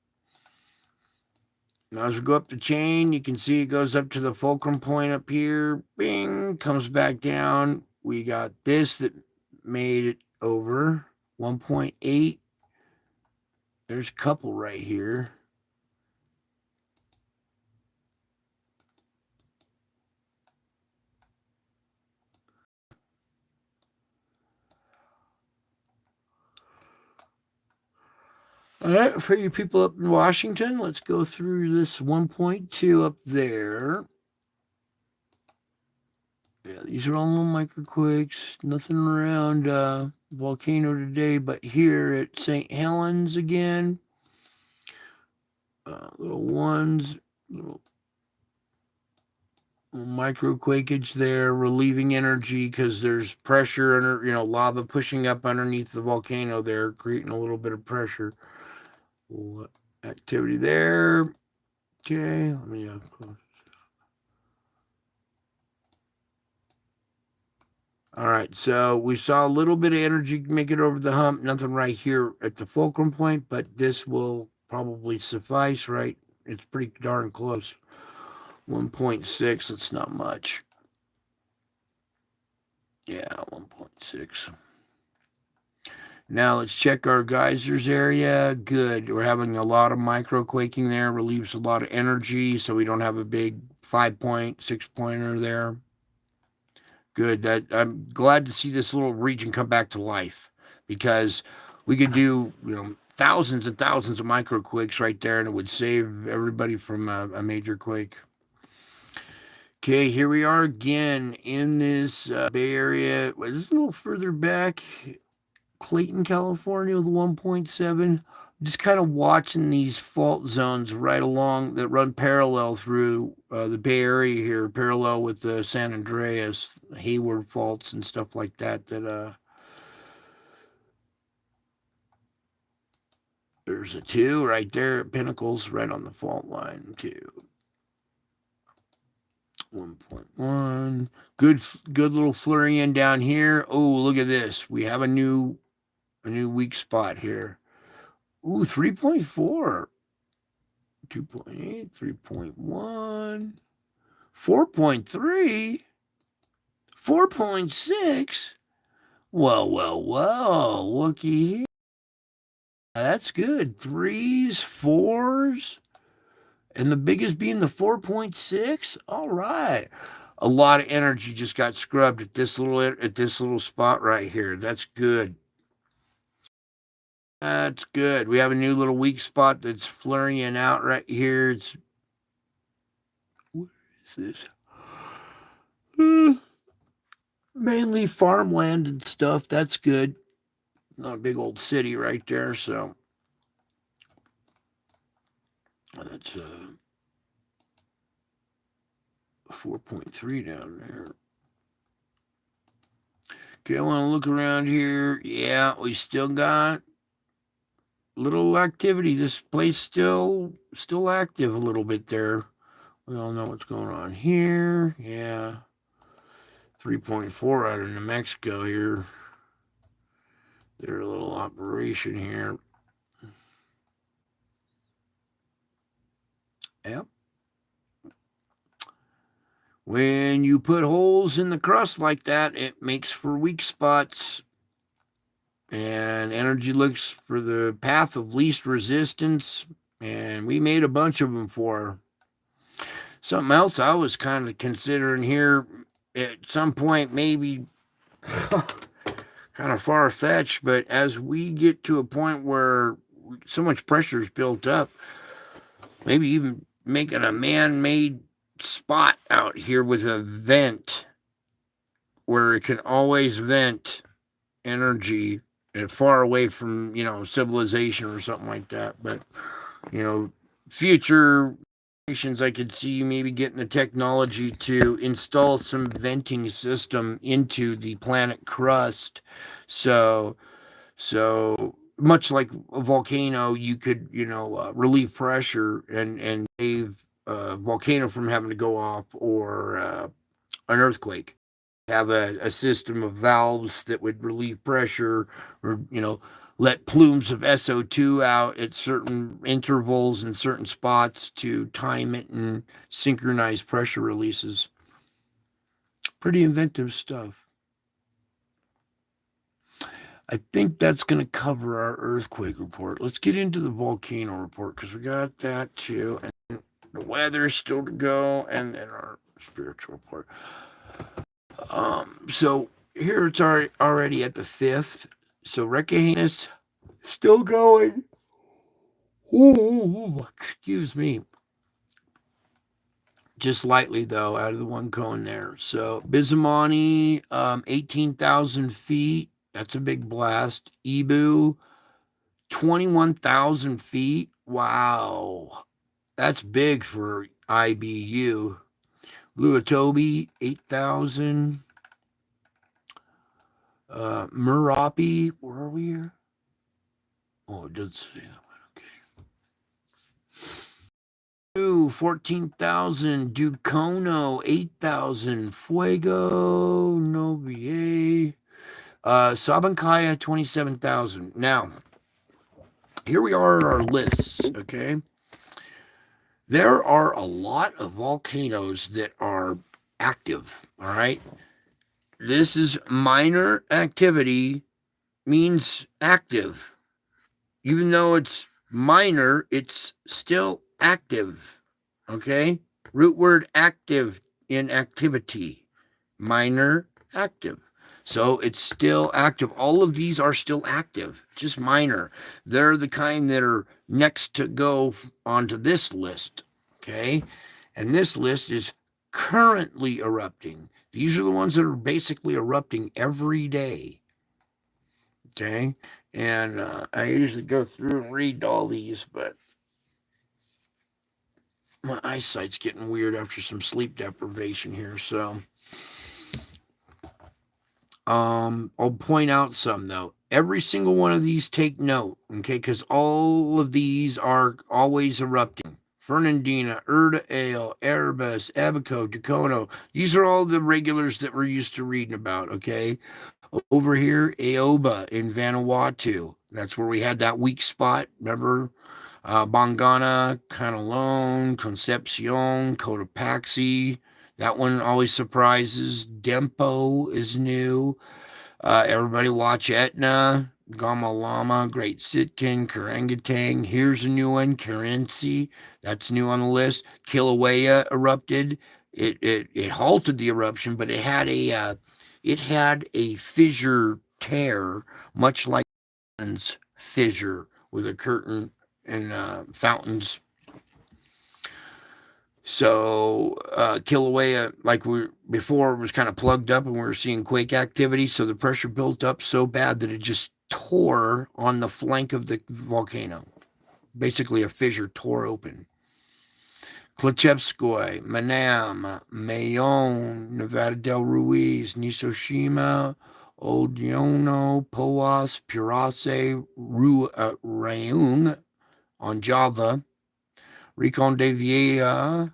Now as we go up the chain, you can see it goes up to the fulcrum point up here. Bing, comes back down. We got this that made it over 1.8. There's a couple right here. All right, for you people up in Washington, let's go through this 1.2 up there. Yeah, these are all little microquakes. Nothing around Volcano today, but here at St. Helens again. Little ones, little microquakage there, relieving energy because there's pressure under, lava pushing up underneath the volcano there, creating a little bit of pressure. Activity there. Okay, let me close. All right, so we saw a little bit of energy make it over the hump. Nothing right here at the fulcrum point, but this will probably suffice, right? It's pretty darn close. 1.6, that's not much. Yeah, 1.6. Now let's check our geysers area. Good. We're having a lot of micro quaking there, relieves a lot of energy, so we don't have a big 5-point, 6-pointer there. Good. That I'm glad to see this little region come back to life, because we could do, thousands and thousands of micro quakes right there, and it would save everybody from a major quake. Okay, here we are again in this Bay Area. It's a little further back. Clayton, California with 1.7. Just kind of watching these fault zones right along that run parallel through the Bay Area here, parallel with the San Andreas, Hayward faults and stuff like that. There's a 2 right there. Pinnacles right on the fault line, 2. 1.1. Good little flurrying down here. Oh, look at this. We have a new weak spot here. Ooh, 3.4. 2.8, 3.1, 4.3, 4.6. Well, looky here. That's good. 3s, 4s, and the biggest being the 4.6. All right. A lot of energy just got scrubbed at this little spot right here. That's good. That's good. We have a new little weak spot that's flurrying out right here. What is this? Mainly farmland and stuff. That's good. Not a big old city right there, so that's 4.3 down there. Okay, I want to look around here. Yeah, we still got little activity. This place still active a little bit there. We all know what's going on here. Yeah. 3.4 out of New Mexico here. Their little operation here. Yep. When you put holes in the crust like that, it makes for weak spots. And energy looks for the path of least resistance. And we made a bunch of them for her. Something else I was kind of considering here at some point, maybe kind of far-fetched, but as we get to a point where so much pressure is built up, maybe even making a man-made spot out here with a vent where it can always vent energy and far away from, civilization or something like that. But, future generations, I could see maybe getting the technology to install some venting system into the planet crust. So much like a volcano, you could, relieve pressure and save a volcano from having to go off, or an earthquake. Have a system of valves that would relieve pressure, or, let plumes of SO2 out at certain intervals in certain spots to time it and synchronize pressure releases. Pretty inventive stuff. I think that's going to cover our earthquake report. Let's get into the volcano report, because we got that too. And the weather is still to go, and then our spiritual report. So here it's already at the 5th. So Recahanus still going. Ooh, excuse me. Just lightly, though, out of the one cone there. So Bizamani, 18,000 feet. That's a big blast. Ibu, 21,000 feet. Wow. That's big for IBU. Luatobi, 8,000. Murapi, where are we here? Oh, it did say that one. Okay. 14,000. Ducono, 8,000. Fuego, Novier. Sabancaya, 27,000. Now, here we are at our lists, okay? There are a lot of volcanoes that are active, all right? This is minor activity, means active. Even though it's minor, it's still active, okay? Root word active in activity. Minor, active. So it's still active. All of these are still active, just minor. They're the kind that are next to go onto this list, okay? And this list is currently erupting. These are the ones that are basically erupting every day, okay? And I usually go through and read all these, but my eyesight's getting weird after some sleep deprivation here, so... I'll point out some, though. Every single one of these, take note, okay? Because all of these are always erupting. Fernandina, Urda Ale, Erebus, Abaco, Ducono. These are all the regulars that we're used to reading about, okay? Over here, Aoba in Vanuatu. That's where we had that weak spot. Remember? Bongana, Canalone, Concepcion, Cotopaxi. That one always surprises. Dempo is new. Everybody watch Etna, Gama Lama, Great Sitkin, Karangatang. Here's a new one, Karensi. That's new on the list. Kilauea erupted. It halted the eruption, but it had a fissure tear, much like fissure with a curtain and fountains. So Kilauea, like we before, was kind of plugged up, and we were seeing quake activity. So the pressure built up so bad that it just tore on the flank of the volcano. Basically, a fissure tore open. Klachevskoy, Manam, Mayon, Nevada del Ruiz, Nisoshima, Old Yono, Poas, Purase, Rayung on Java, Recon de Vieja,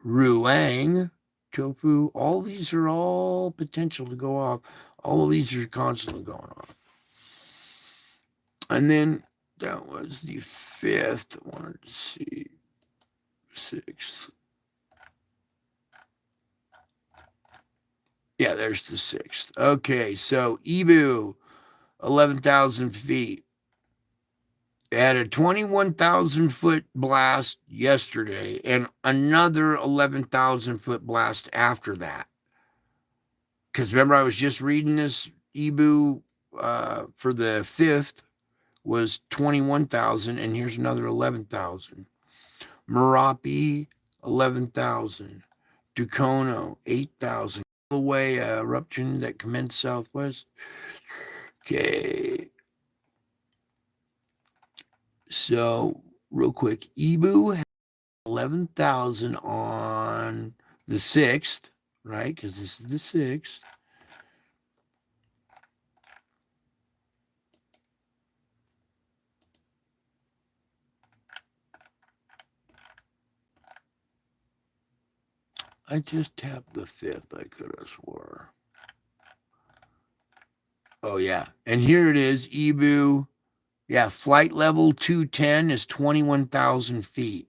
Ruang, Tofu, all these are all potential to go off. All of these are constantly going on. And then that was the 5th. I wanted to see 6th. Yeah, there's the 6th. Okay, so Ibu, 11,000 feet. It had a 21,000 foot blast yesterday and another 11,000 foot blast after that. Because remember, I was just reading this Ibu for the 5th was 21,000, and here's another 11,000. Merapi, 11,000. Ducono, 8,000. Away eruption that commenced southwest. Okay. So, real quick, Ibu had 11,000 on the 6th, right? Because this is the 6th. I just tapped the 5th, I could have swore. Oh, yeah. And here it is, Ibu. Yeah, flight level 210 is 21,000 feet.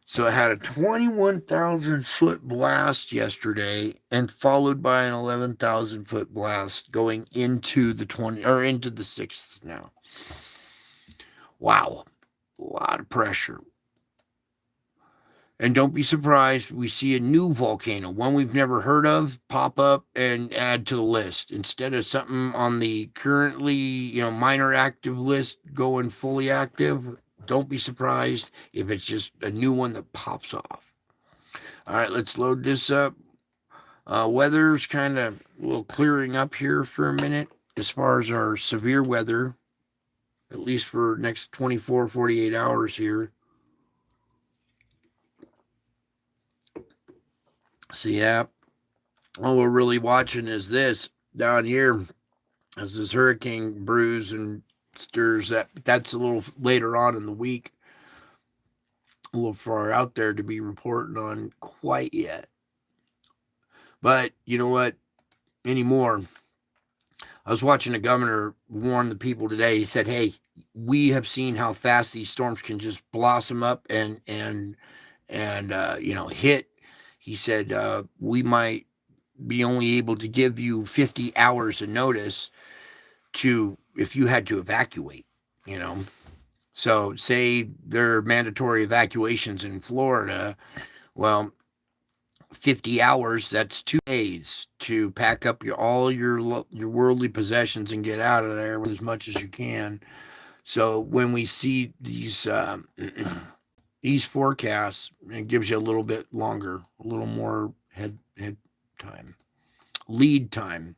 So it had a 21,000 foot blast yesterday and followed by an 11,000 foot blast going into the 6th now. Wow. A lot of pressure. And don't be surprised, we see a new volcano, one we've never heard of, pop up and add to the list. Instead of something on the currently, minor active list going fully active, don't be surprised if it's just a new one that pops off. All right, let's load this up. Weather's kind of a little clearing up here for a minute as far as our severe weather, at least for next 24, 48 hours here. So, yeah, all we're really watching is this down here as this hurricane brews and stirs. That's a little later on in the week, a little far out there to be reporting on quite yet. But you know what? Anymore. I was watching the governor warn the people today. He said, "Hey, we have seen how fast these storms can just blossom up and hit." He said, "We might be only able to give you 50 hours of notice to if you had to evacuate, So say there are mandatory evacuations in Florida. Well, 50 hours, that's 2 days to pack up all your worldly possessions and get out of there with as much as you can. So when we see these these forecasts, it gives you a little bit longer, a little more head time, lead time.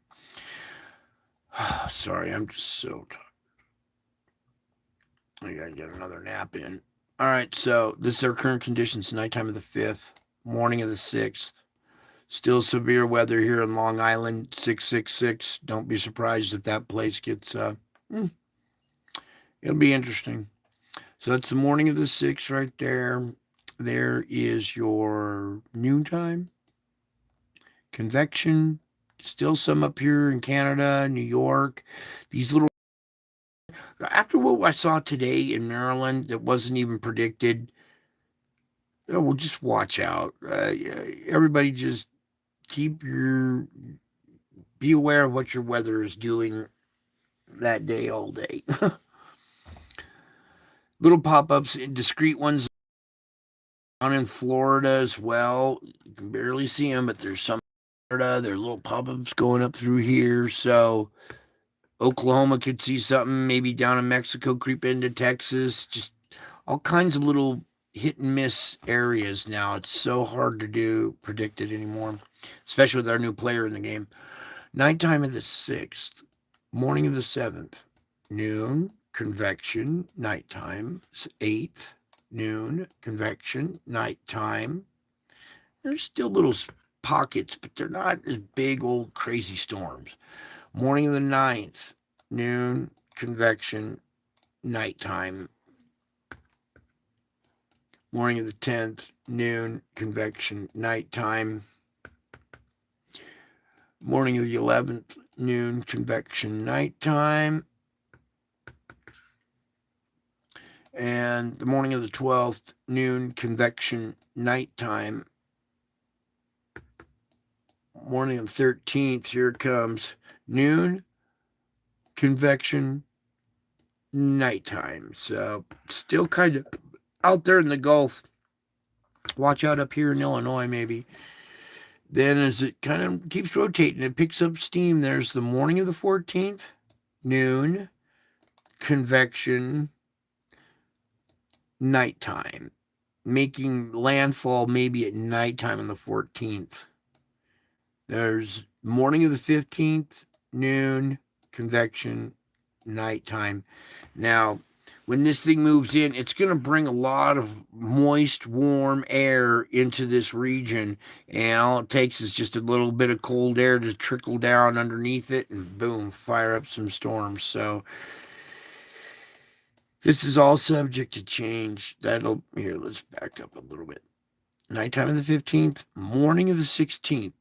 Sorry, I'm just so tired. I gotta get another nap in. All right, so this is our current conditions, nighttime of the 5th, morning of the 6th. Still severe weather here in Long Island, 666. Don't be surprised if that place gets, it'll be interesting. So that's the morning of the 6th right there. There is your noontime. Convection. Still some up here in Canada, New York. These little, after what I saw today in Maryland that wasn't even predicted, well, just watch out. Everybody just be aware of what your weather is doing that day all day. Little pop-ups, discrete ones down in Florida as well. You can barely see them, but there's some in Florida. There are little pop-ups going up through here. So Oklahoma could see something, maybe down in Mexico, creep into Texas. Just all kinds of little hit and miss areas now. It's so hard to predict it anymore, especially with our new player in the game. Nighttime of the 6th, morning of the 7th, noon, convection, nighttime, 8th, noon, convection, nighttime. There's still little pockets, but they're not as big old crazy storms. Morning of the 9th, noon, convection, nighttime. Morning of the 10th, noon, convection, nighttime. Morning of the 11th, noon, convection, nighttime. And the morning of the 12th, noon, convection, nighttime. Morning of the 13th, here it comes, noon, convection, nighttime. So still kind of out there in the Gulf. Watch out up here in Illinois, maybe. Then as it kind of keeps rotating, it picks up steam. There's the morning of the 14th, noon, convection, nighttime. Making landfall maybe at nighttime on the 14th. There's morning of the 15th, noon, convection, nighttime. Now, when this thing moves in, it's going to bring a lot of moist, warm air into this region. And all it takes is just a little bit of cold air to trickle down underneath it and boom, fire up some storms. So this is all subject to change. Here, let's back up a little bit. Nighttime of the 15th, morning of the 16th.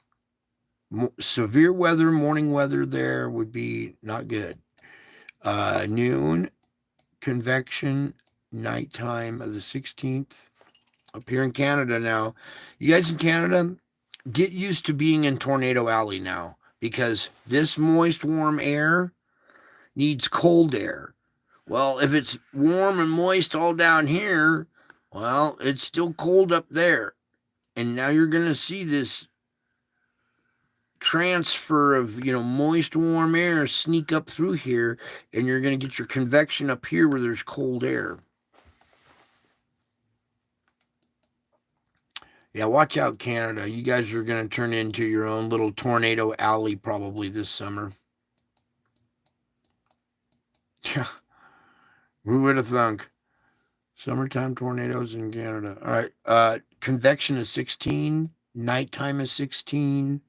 Severe weather, morning weather there would be not good. Noon, convection, nighttime of the 16th. Up here in Canada now. You guys in Canada, get used to being in Tornado Alley now because this moist, warm air needs cold air. Well, if it's warm and moist all down here, well, it's still cold up there. And now you're going to see this transfer of, moist, warm air sneak up through here, and you're going to get your convection up here where there's cold air. Yeah, watch out, Canada. You guys are going to turn into your own little tornado alley probably this summer. Yeah. Who would have thunk? Summertime tornadoes in Canada. All right. Convection is 16. Nighttime is 16.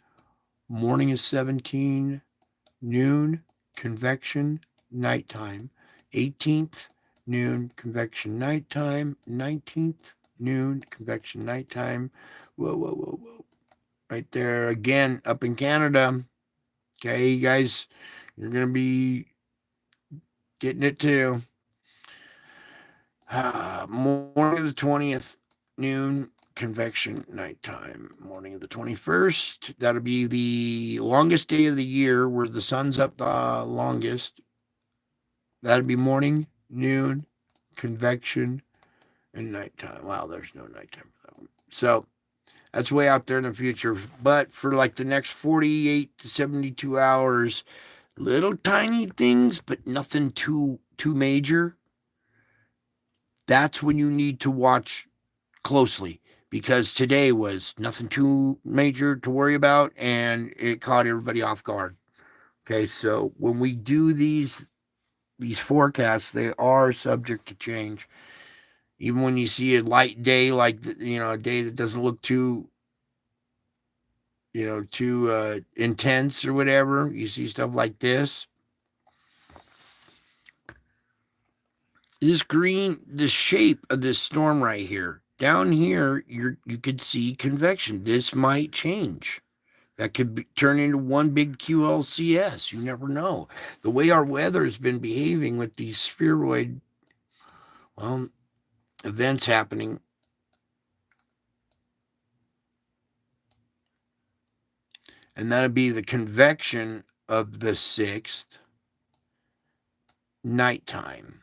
Morning is 17. Noon, convection, nighttime. 18th, noon, convection, nighttime. 19th, noon, convection, nighttime. Whoa. Right there again, up in Canada. Okay, you guys, you're going to be getting it too. Morning of the 20th, noon, convection, nighttime. Morning of the 21st, that'll be the longest day of the year where the sun's up the longest. That'll be morning, noon, convection, and nighttime. Wow, there's no nighttime for that one. So that's way out there in the future. But for like the next 48 to 72 hours, little tiny things, but nothing too major. That's when you need to watch closely because today was nothing too major to worry about and it caught everybody off guard. Okay, so when we do these forecasts, they are subject to change. Even when you see a light day, like a day that doesn't look too too intense or whatever. You see stuff like this. This green, the shape of this storm right here. Down here, you could see convection. This might change. That could turn into one big QLCS. You never know. The way our weather has been behaving with these spheroid, well, events happening. And that'd be the convection of the 6th nighttime.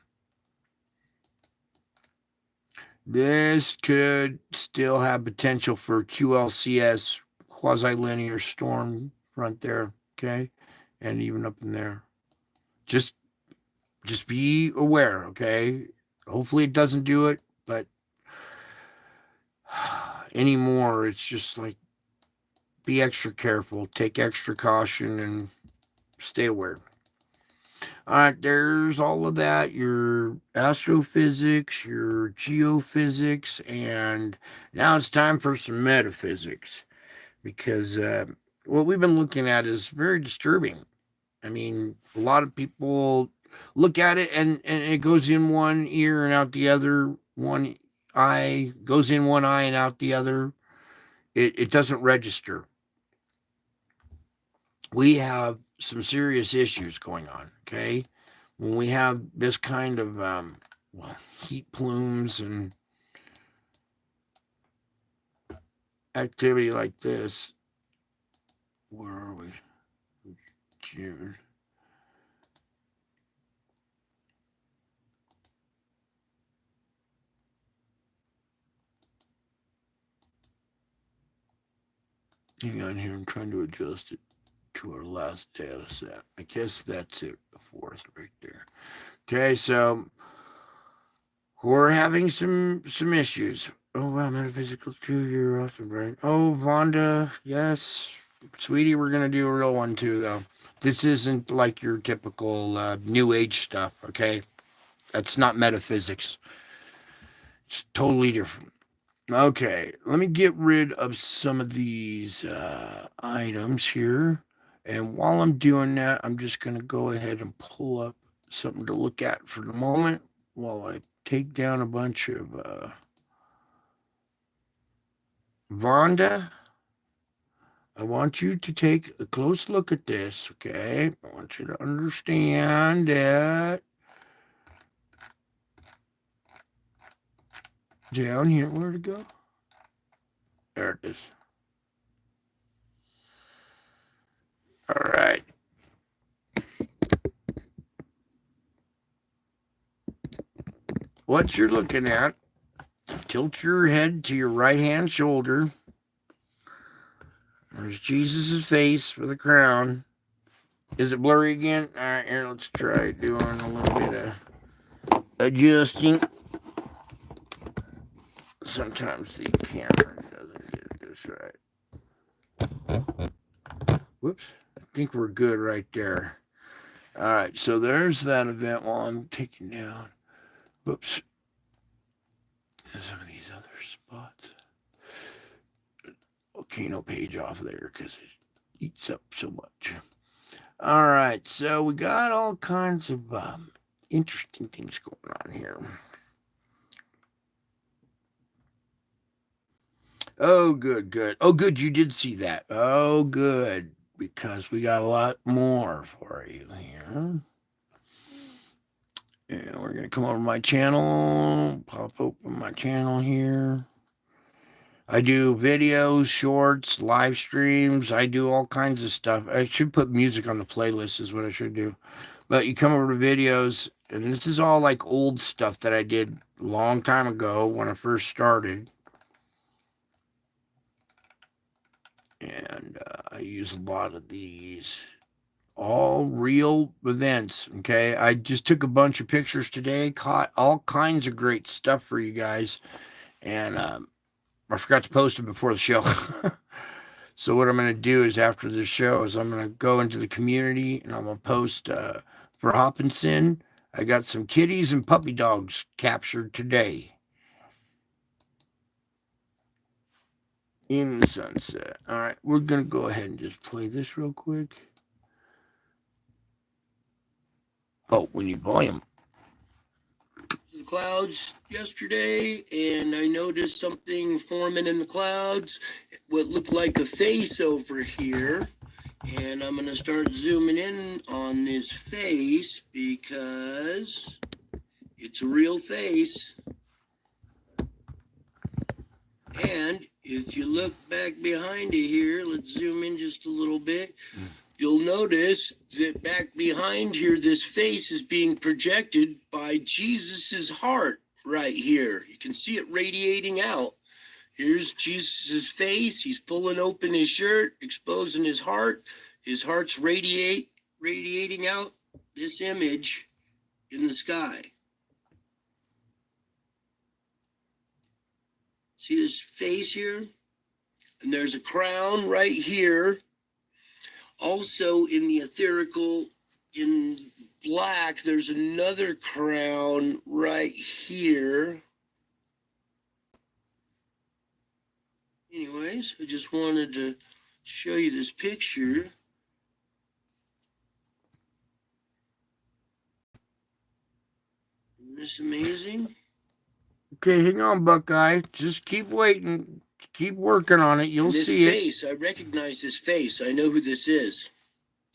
This could still have potential for QLCS, quasi-linear storm front there, okay? And even up in there. Just be aware, okay? Hopefully it doesn't do it, but anymore, it's just like be extra careful, take extra caution, and stay aware. All right, there's all of that, your astrophysics, your geophysics, and now it's time for some metaphysics, because what we've been looking at is very disturbing. I mean, a lot of people look at it and it goes in one ear and out the other, one eye, goes in one eye and out the other. It doesn't register. We have some serious issues going on, okay? When we have this kind of heat plumes and activity like this, where are we? June. Hang on here, I'm trying to adjust it to our last data set. I guess that's it, the 4th right there. Okay, so we're having some issues. Oh wow, Metaphysical 2, you're awesome, right? Oh, Vonda, yes. Sweetie, we're gonna do a real one too, though. This isn't like your typical New Age stuff, okay? That's not metaphysics. It's totally different. Okay, let me get rid of some of these items here. And while I'm doing that, I'm just going to go ahead and pull up something to look at for the moment while I take down a bunch of Vonda. I want you to take a close look at this, okay? I want you to understand that down here, where'd it go? There it is. All right. What you're looking at, tilt your head to your right-hand shoulder. There's Jesus' face for the crown. Is it blurry again? All right, here, let's try doing a little bit of adjusting. Sometimes the camera doesn't get this right. Whoops. I think we're good right there. All right, so there's that event while I'm taking down. Whoops. Some of these other spots. Volcano page off there because it eats up so much. All right, so we got all kinds of interesting things going on here. Oh, good, good. Oh, good, you did see that. Oh, good, because we got a lot more for you here. And we're going to come over to my channel, pop open my channel here. I do videos, shorts, live streams. I do all kinds of stuff. I should put music on the playlist is what I should do. But you come over to videos, and this is all like old stuff that I did a long time ago when I first started. And I use a lot of these. All real events, okay? I just took a bunch of pictures today, caught all kinds of great stuff for you guys. And I forgot to post it before the show. So what I'm going to do is after the show is I'm going to go into the community and I'm going to post for Hopkinson. I got some kitties and puppy dogs captured today. in the sunset. All right, we're going to go ahead and just play this real quick. Oh, we need volume. The clouds yesterday, and I noticed something forming in the clouds, what looked like a face over here. And I'm going to start zooming in on this face because it's a real face. And if you look back behind it here, let's zoom in just a little bit. You'll notice that back behind here, this face is being projected by Jesus's heart right here. You can see it radiating out. Here's Jesus's face. He's pulling open his shirt, exposing his heart. His heart's radiating out this image in the sky. See this face here? And there's a crown right here. Also in the etherical, in black, there's another crown right here. Anyways, I just wanted to show you this picture. Isn't this amazing? Okay, hang on, Buckeye. Just keep waiting. Keep working on it. You'll see it. This face, I recognize this face. I know who this is.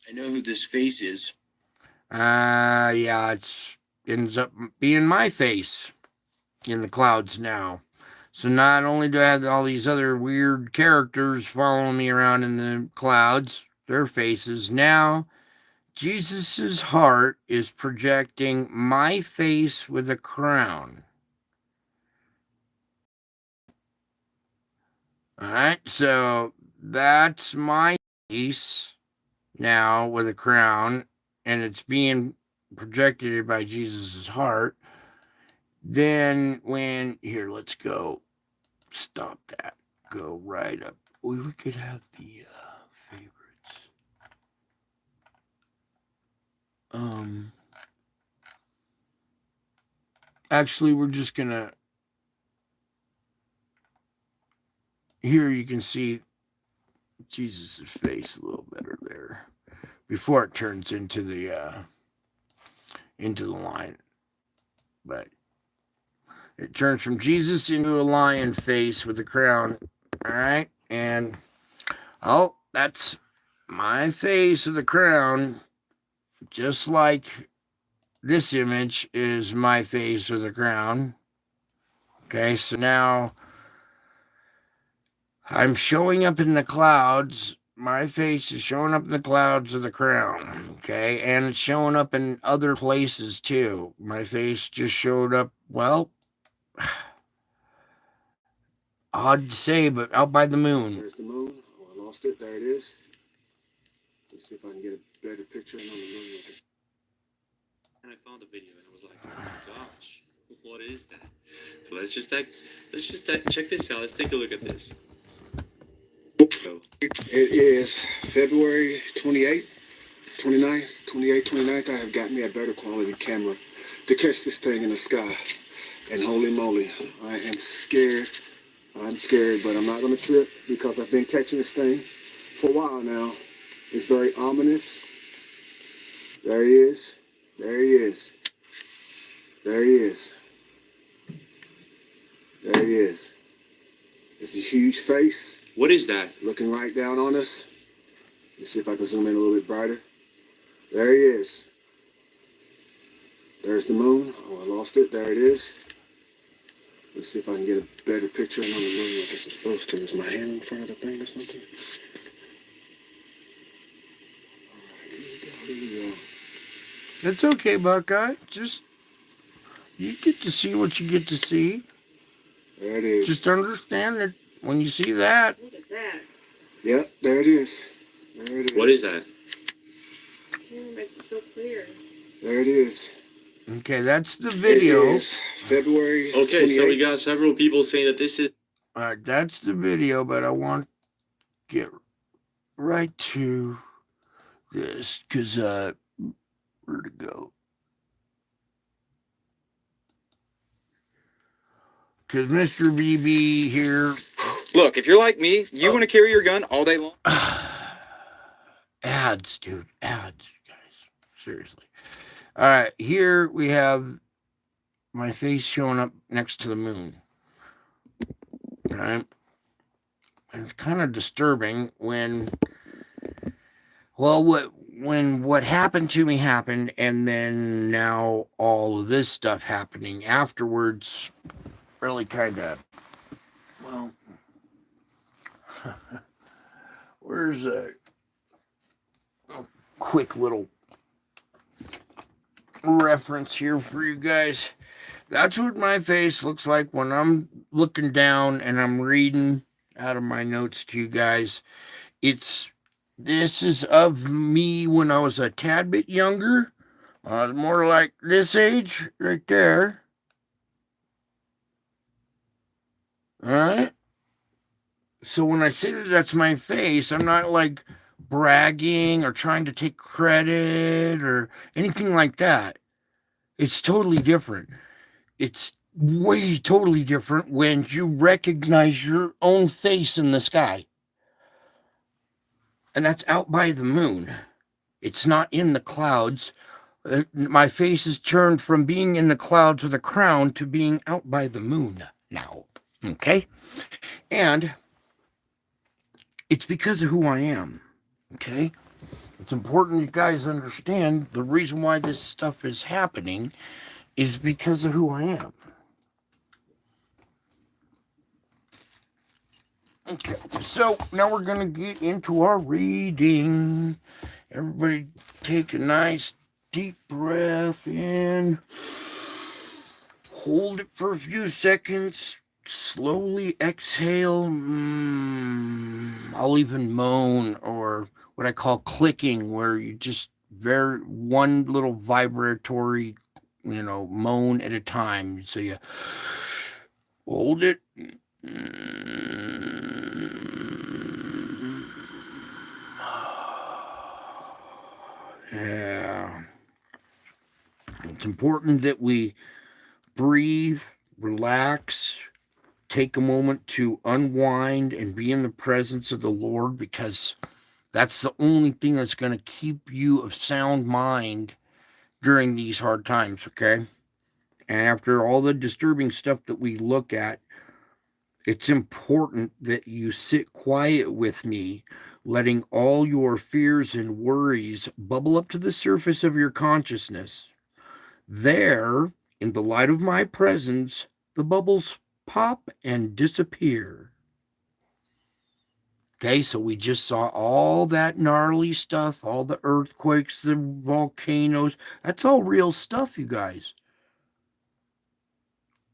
I know who this face is. Yeah, it ends up being my face in the clouds now. So not only do I have all these other weird characters following me around in the clouds, their faces, now Jesus's heart is projecting my face with a crown. All right, so that's my face now with a crown, and it's being projected by Jesus's heart. Then when, here, let's go, stop that, go right up. We could have the favorites. Actually, we're just gonna, here you can see Jesus's face a little better there before it turns into the line. But it turns from Jesus into a lion face with a crown. All right, and oh, that's my face with a crown, just like this image is my face with a crown. Okay, so now I'm showing up in the clouds. My face is showing up in the clouds with a crown. Okay, and it's showing up in other places too. My face just showed up, well, odd to say, but out by the moon. There's the moon. Oh, I lost it. There it is. Let's see if I can get a better picture on the moon. And I found the video and I was like, oh my gosh, what is that? So let's just check this out. Let's take a look at this. So, it is February 28th, 29th, 29th. I have got me a better quality camera to catch this thing in the sky. And holy moly, I am scared. I'm scared, but I'm not going to trip because I've been catching this thing for a while now. It's very ominous. There he is. There he is. There he is. There he is. It's a huge face. what is that? Looking right down on us. Let's see if I can zoom in a little bit brighter. There he is. There's the moon. Oh, I lost it. There it is. Let's see if I can get a better picture on the moon like it's supposed to. Is my hand in front of the thing or something? All right, here we go. That's okay, Buckeye. Just, you get to see what you get to see. There it is. Just understand that when you see that. Look at that. Yep, there it is. There it is. What is that? Camera makes it so clear. There it is. Okay, that's the video. It is February. Okay, 28th. so we got several people saying that this is. All right, that's the video, but I want to get right to this because where to go? Because Mr. BB here Look, if you're like me, you want to carry your gun all day long. Ads, dude. Ads, guys. Seriously. All right. Here we have my face showing up next to the moon. Right? And it's kind of disturbing when, well, what happened to me happened, and then now all of this stuff happening afterwards really kind of, well, where's a quick little reference here for you guys. That's what my face looks like when I'm looking down and I'm reading out of my notes to you guys. This is of me when I was a tad bit younger, more like this age right there. All right. So when I say that that's my face, I'm not like bragging or trying to take credit or anything like that. It's totally different. It's way totally different when you recognize your own face in the sky. And that's out by the moon. It's not in the clouds. My face is turned from being in the clouds with a crown to being out by the moon now. Okay? And it's because of who I am. Okay? It's important you guys understand the reason why this stuff is happening is because of who I am. Okay, so now we're going to get into our reading. Everybody take a nice deep breath in. Hold it for a few seconds. Slowly exhale. I'll even moan, or what I call clicking, where you just one little vibratory, moan at a time. So you hold it. Yeah. It's important that we breathe, relax, take a moment to unwind and be in the presence of the Lord, because that's the only thing that's going to keep you of sound mind during these hard times, okay? And after all the disturbing stuff that we look at, it's important that you sit quiet with me, letting all your fears and worries bubble up to the surface of your consciousness. There, in the light of my presence, the bubbles pop and disappear. Okay, so we just saw all that gnarly stuff, all the earthquakes, the volcanoes. That's all real stuff, you guys.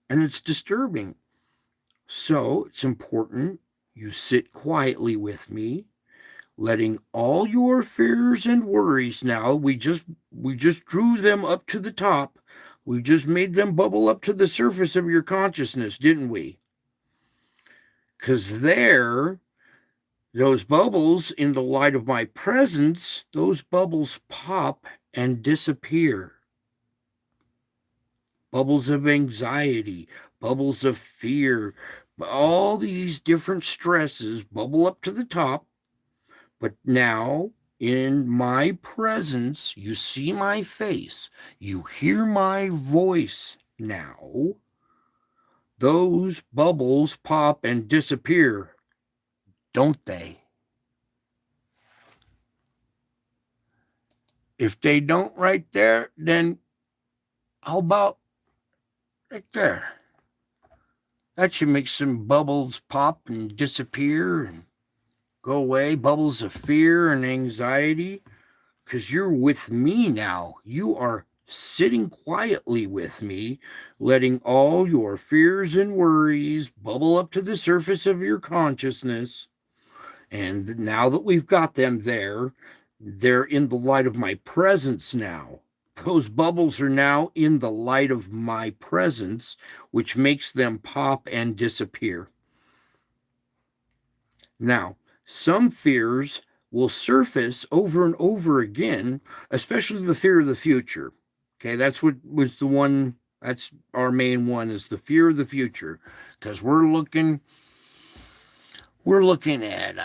And it's disturbing. So it's important you sit quietly with me, letting all your fears and worries now, we just drew them up to the top. We just made them bubble up to the surface of your consciousness, didn't we? Because those bubbles, in the light of my presence, those bubbles pop and disappear. Bubbles of anxiety, bubbles of fear, all these different stresses bubble up to the top. But now, in my presence, you see my face, you hear my voice now. Those bubbles pop and disappear, don't they? If they don't right there, then how about right there? That should make some bubbles pop and disappear and go away. Bubbles of fear and anxiety. Because you're with me now. You are sitting quietly with me, letting all your fears and worries bubble up to the surface of your consciousness. And now that we've got them there, they're in the light of my presence now. Those bubbles are now in the light of my presence, which makes them pop and disappear. Now, some fears will surface over and over again, especially the fear of the future. Okay, that's what was the one, that's our main one, is the fear of the future. Because we're looking We're looking at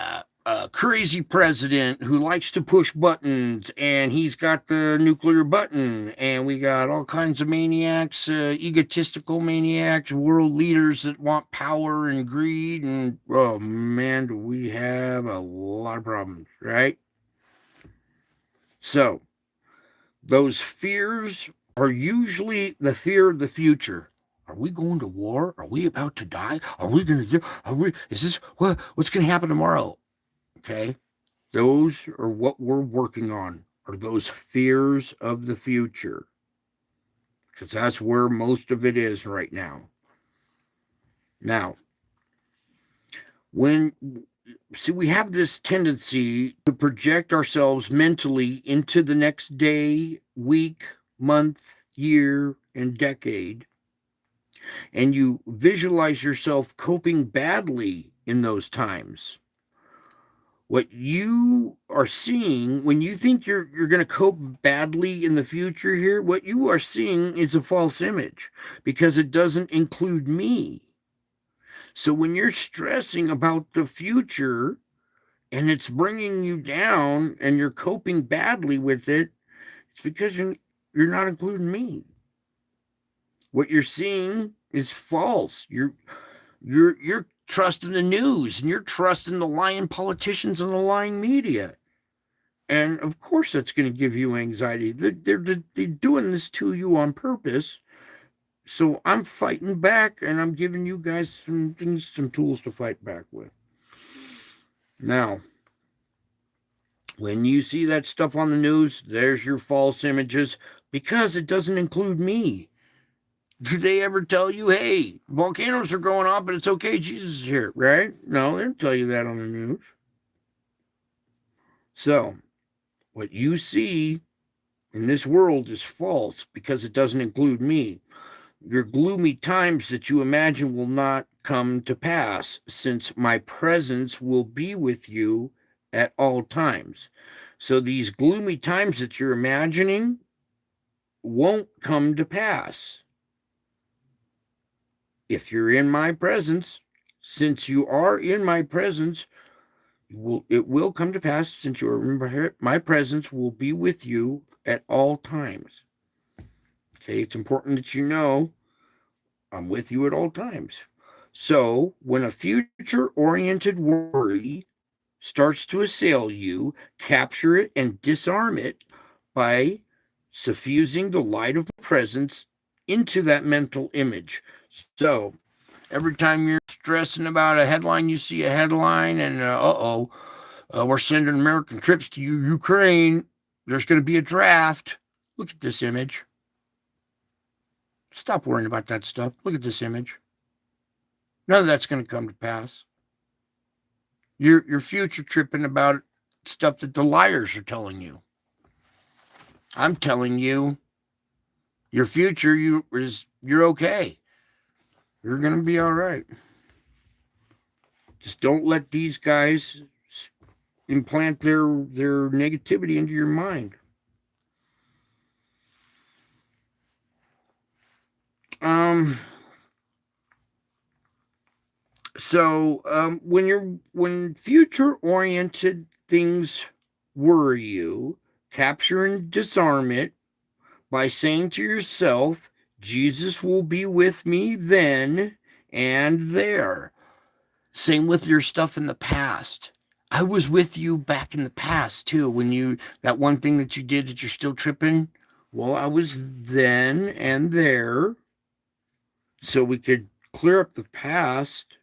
a crazy president who likes to push buttons, and he's got the nuclear button, and we got all kinds of maniacs, egotistical maniacs, world leaders that want power and greed, and oh man, do we have a lot of problems, right? So those fears are usually the fear of the future. Are we going to war? Are we about to die? Are we going to do? Is this what's going to happen tomorrow? Okay, those are what we're working on. Are those fears of the future? Because that's where most of it is right now. Now, we have this tendency to project ourselves mentally into the next day, week, month, year, and decade, and you visualize yourself coping badly in those times. What you are seeing when you think you're going to cope badly in the future here, what you are seeing is a false image because it doesn't include me. So when you're stressing about the future and it's bringing you down and you're coping badly with it, it's because you're not including me. What you're seeing is false. You're trusting the news, and you're trusting the lying politicians and the lying media. And of course, that's going to give you anxiety. They're doing this to you on purpose. So I'm fighting back, and I'm giving you guys some things, some tools to fight back with. Now, when you see that stuff on the news, there's your false images because it doesn't include me. Do they ever tell you, hey, volcanoes are going off, but it's okay, Jesus is here, right? No, they don't tell you that on the news. So, what you see in this world is false because it doesn't include me. Your gloomy times that you imagine will not come to pass, since my presence will be with you at all times. So these gloomy times that you're imagining won't come to pass. If you're in my presence, since you are in my presence, it will come to pass, since you are my presence will be with you at all times. Okay, it's important that you know I'm with you at all times. So when a future-oriented worry starts to assail you, capture it and disarm it by suffusing the light of presence into that mental image. So every time you're stressing about a headline, you see a headline and we're sending American troops to Ukraine. There's going to be a draft. Look at this image. Stop worrying about that stuff. Look at this image. None of that's going to come to pass. You're future tripping about stuff that the liars are telling you. I'm telling you, your future you're okay. You're going to be all right. Just don't let these guys implant their negativity into your mind. When future-oriented things worry you, capture and disarm it by saying to yourself, Jesus will be with me then and there. Same with your stuff in the past. I was with you back in the past too, when that one thing that you did that you're still tripping. Well, I was then and there, so we could clear up the past.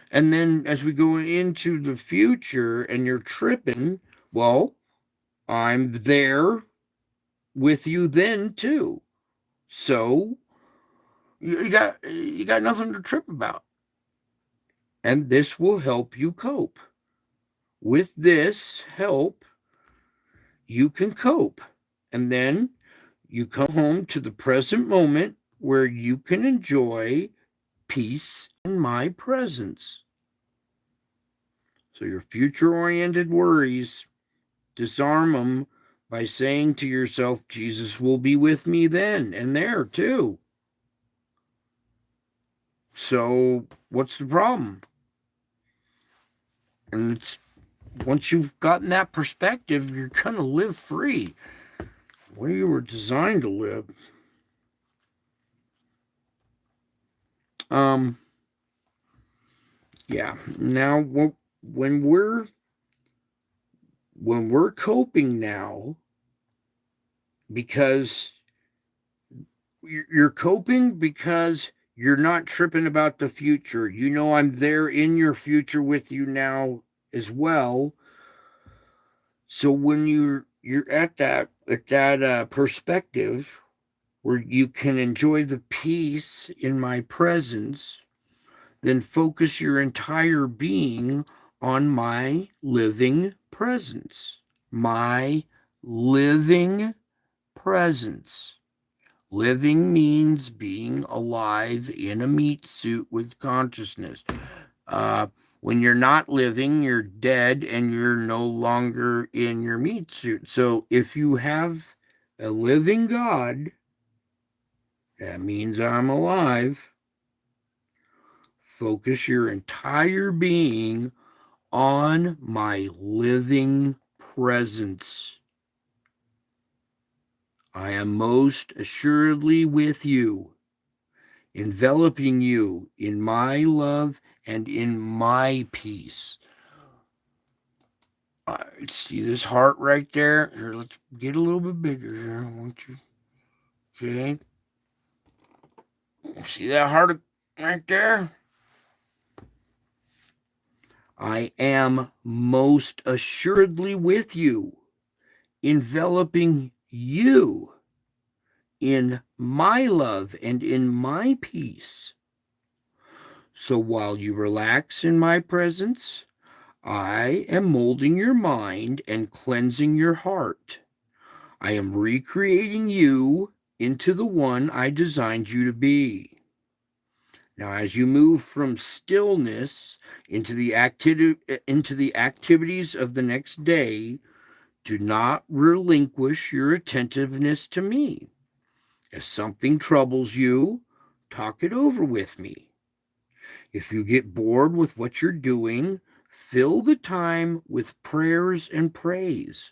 And then as we go into the future and you're tripping, well, I'm there with you then too. So you got nothing to trip about. And this will help you cope. With this help, you can cope. And then you come home to the present moment where you can enjoy peace in my presence. So your future-oriented worries, disarm them by saying to yourself, Jesus will be with me then and there too. So what's the problem? And it's once you've gotten that perspective, you're gonna live free, where you were designed to live. Yeah. Now, when we're coping now, because you're coping because you're not tripping about the future. You know, I'm there in your future with you now as well. So when you're at that perspective where you can enjoy the peace in my presence, then focus your entire being on my living presence. My living presence. Living means being alive in a meat suit with consciousness. When you're not living, you're dead and you're no longer in your meat suit. So if you have a living God, that means I'm alive. Focus your entire being on my living presence. I am most assuredly with you, enveloping you in my love and in my peace. See this heart right there? Here, let's get a little bit bigger here. I want you. Okay. See that heart right there? I am most assuredly with you, enveloping you in my love and in my peace. So while you relax in my presence, I am molding your mind and cleansing your heart. I am recreating you into the one I designed you to be. Now, as you move from stillness into the activities of the next day, do not relinquish your attentiveness to me. If something troubles you, talk it over with me. If you get bored with what you're doing, fill the time with prayers and praise.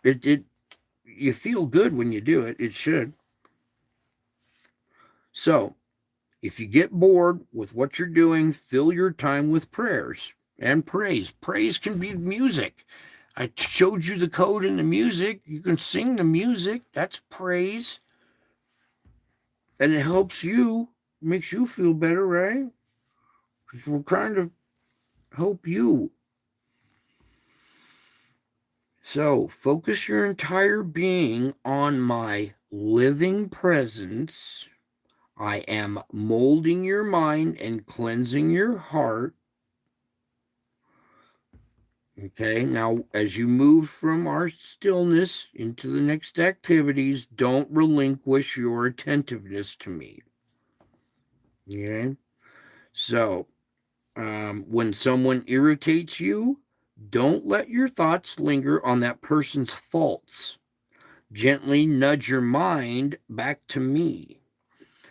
You feel good when you do it. It should. So, if you get bored with what you're doing, fill your time with prayers and praise. Praise can be music. I showed you the code in the music. You can sing the music. That's praise. And it helps you, makes you feel better, right? Because we're trying to help you. So focus your entire being on my living presence. I am molding your mind and cleansing your heart. Okay, now as you move from our stillness into the next activities, don't relinquish your attentiveness to me. Okay, so when someone irritates you, don't let your thoughts linger on that person's faults. Gently nudge your mind back to me.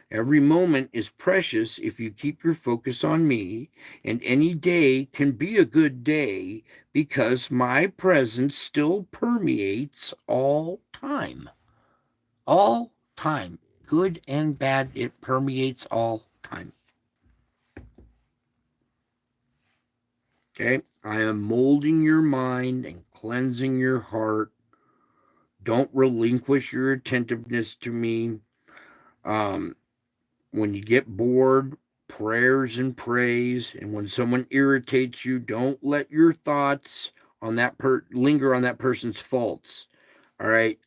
Every moment is precious if you keep your focus on me, and any day can be a good day because my presence still permeates all time. All time. Good and bad, it permeates all time. Okay? I am molding your mind and cleansing your heart. Don't relinquish your attentiveness to me. When you get bored, prayers and praise. And when someone irritates you, don't let your thoughts on that linger on that person's faults. All right.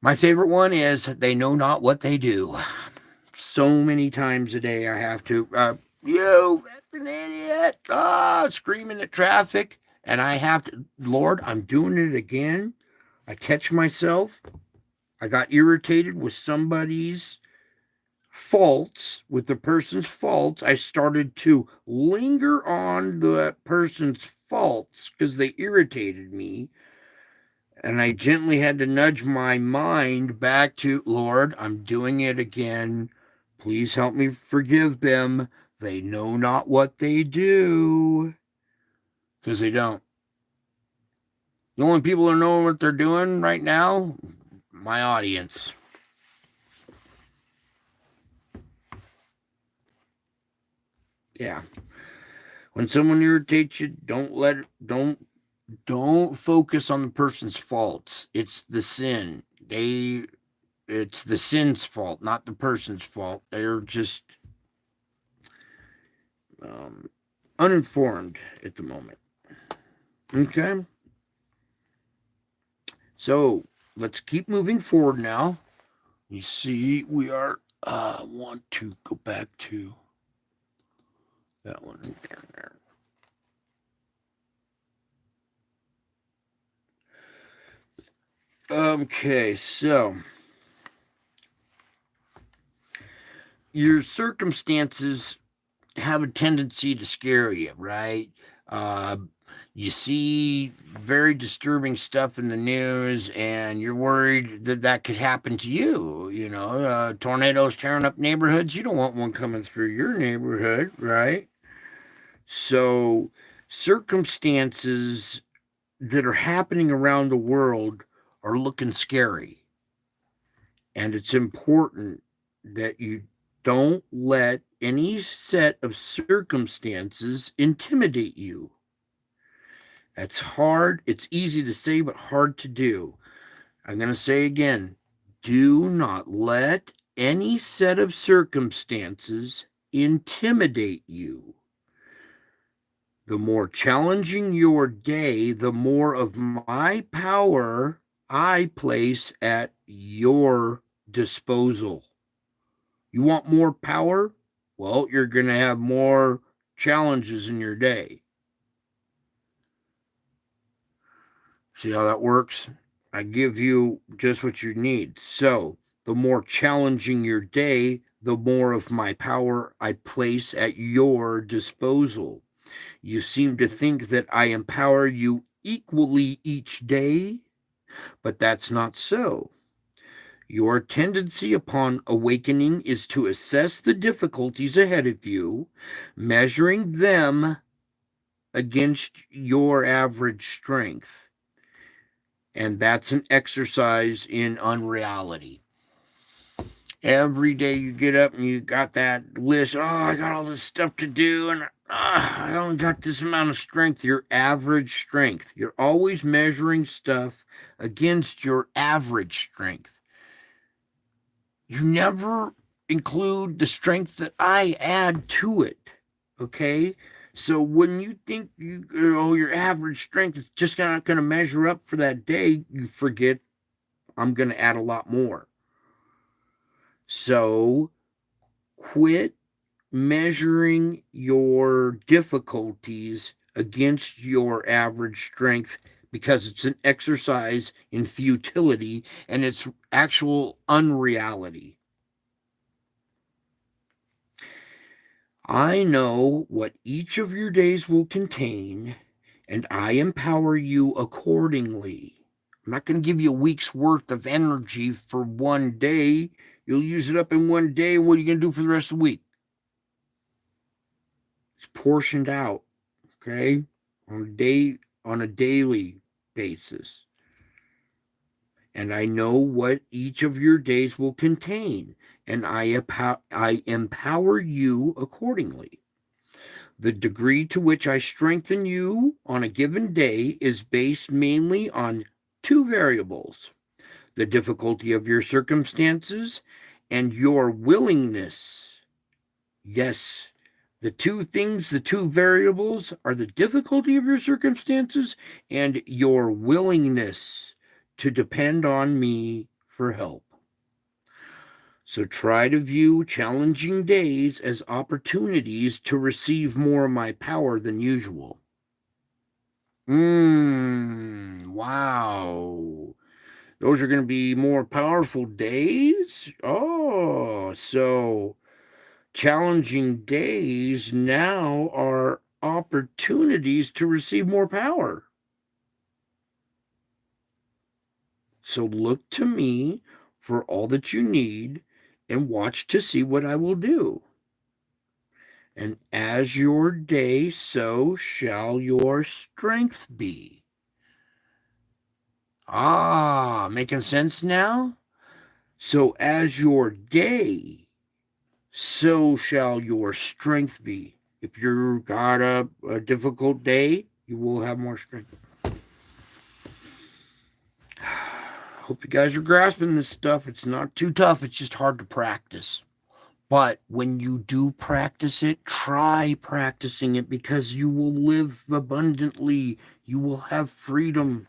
My favorite one is they know not what they do. So many times a day I have to, you, that's an idiot, screaming at traffic. And I have to, Lord, I'm doing it again. I catch myself. I got irritated with somebody's faults, with the person's faults. I started to linger on the person's faults because they irritated me. And I gently had to nudge my mind back to, Lord, I'm doing it again. Please help me forgive them. They know not what they do. Because they don't. The only people who know what they're doing right now, my audience. Yeah. When someone irritates you, don't focus on the person's faults. It's the sin. It's the sin's fault, not the person's fault. They're just uninformed at the moment. Okay. So let's keep moving forward now. You see, we are want to go back to that one there. Okay, so your circumstances have a tendency to scare you, right? You see very disturbing stuff in the news, and you're worried that that could happen to you. You know, tornadoes tearing up neighborhoods. You don't want one coming through your neighborhood, right? So, circumstances that are happening around the world are looking scary. And it's important that you don't let any set of circumstances intimidate you. That's hard. It's easy to say, but hard to do. I'm going to say again, do not let any set of circumstances intimidate you. The more challenging your day, the more of my power I place at your disposal. You want more power? Well, you're going to have more challenges in your day. See how that works? I give you just what you need. So, the more challenging your day, the more of my power I place at your disposal. You seem to think that I empower you equally each day, but that's not so. Your tendency upon awakening is to assess the difficulties ahead of you, measuring them against your average strength. And that's an exercise in unreality. Every day you get up and you got that list, I got all this stuff to do, and I only got this amount of strength, your average strength. You're always measuring stuff against your average strength. You never include the strength that I add to it, okay? So when you think your average strength is just not going to measure up for that day, you forget I'm going to add a lot more. So quit measuring your difficulties against your average strength, because it's an exercise in futility and it's actual unreality. I know what each of your days will contain, and I empower you accordingly. I'm not going to give you a week's worth of energy for one day. You'll use it up in one day. What are you going to do for the rest of the week? It's portioned out, okay, on a daily basis. And I know what each of your days will contain, and I empower you accordingly. The degree to which I strengthen you on a given day is based mainly on two variables: the difficulty of your circumstances and your willingness. Yes, the two variables are the difficulty of your circumstances and your willingness to depend on me for help. So try to view challenging days as opportunities to receive more of my power than usual. Wow. Those are going to be more powerful days? Oh, so challenging days now are opportunities to receive more power. So look to me for all that you need and watch to see what I will do. And as your day, so shall your strength be. Ah, making sense now? So as your day, so shall your strength be. If you've got a difficult day, you will have more strength. Hope you guys are grasping this stuff. It's not too tough. It's just hard to practice. But when you do practice it, try practicing it, because you will live abundantly. You will have freedom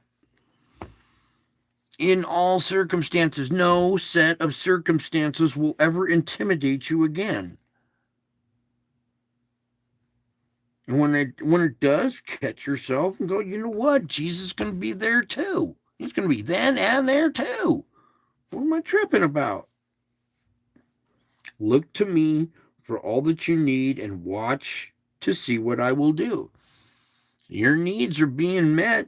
in all circumstances. No set of circumstances will ever intimidate you again. And when it does, catch yourself and go, you know what? Jesus is going to be there too. He's going to be then and there too. What am I tripping about? Look to me for all that you need and watch to see what I will do. Your needs are being met.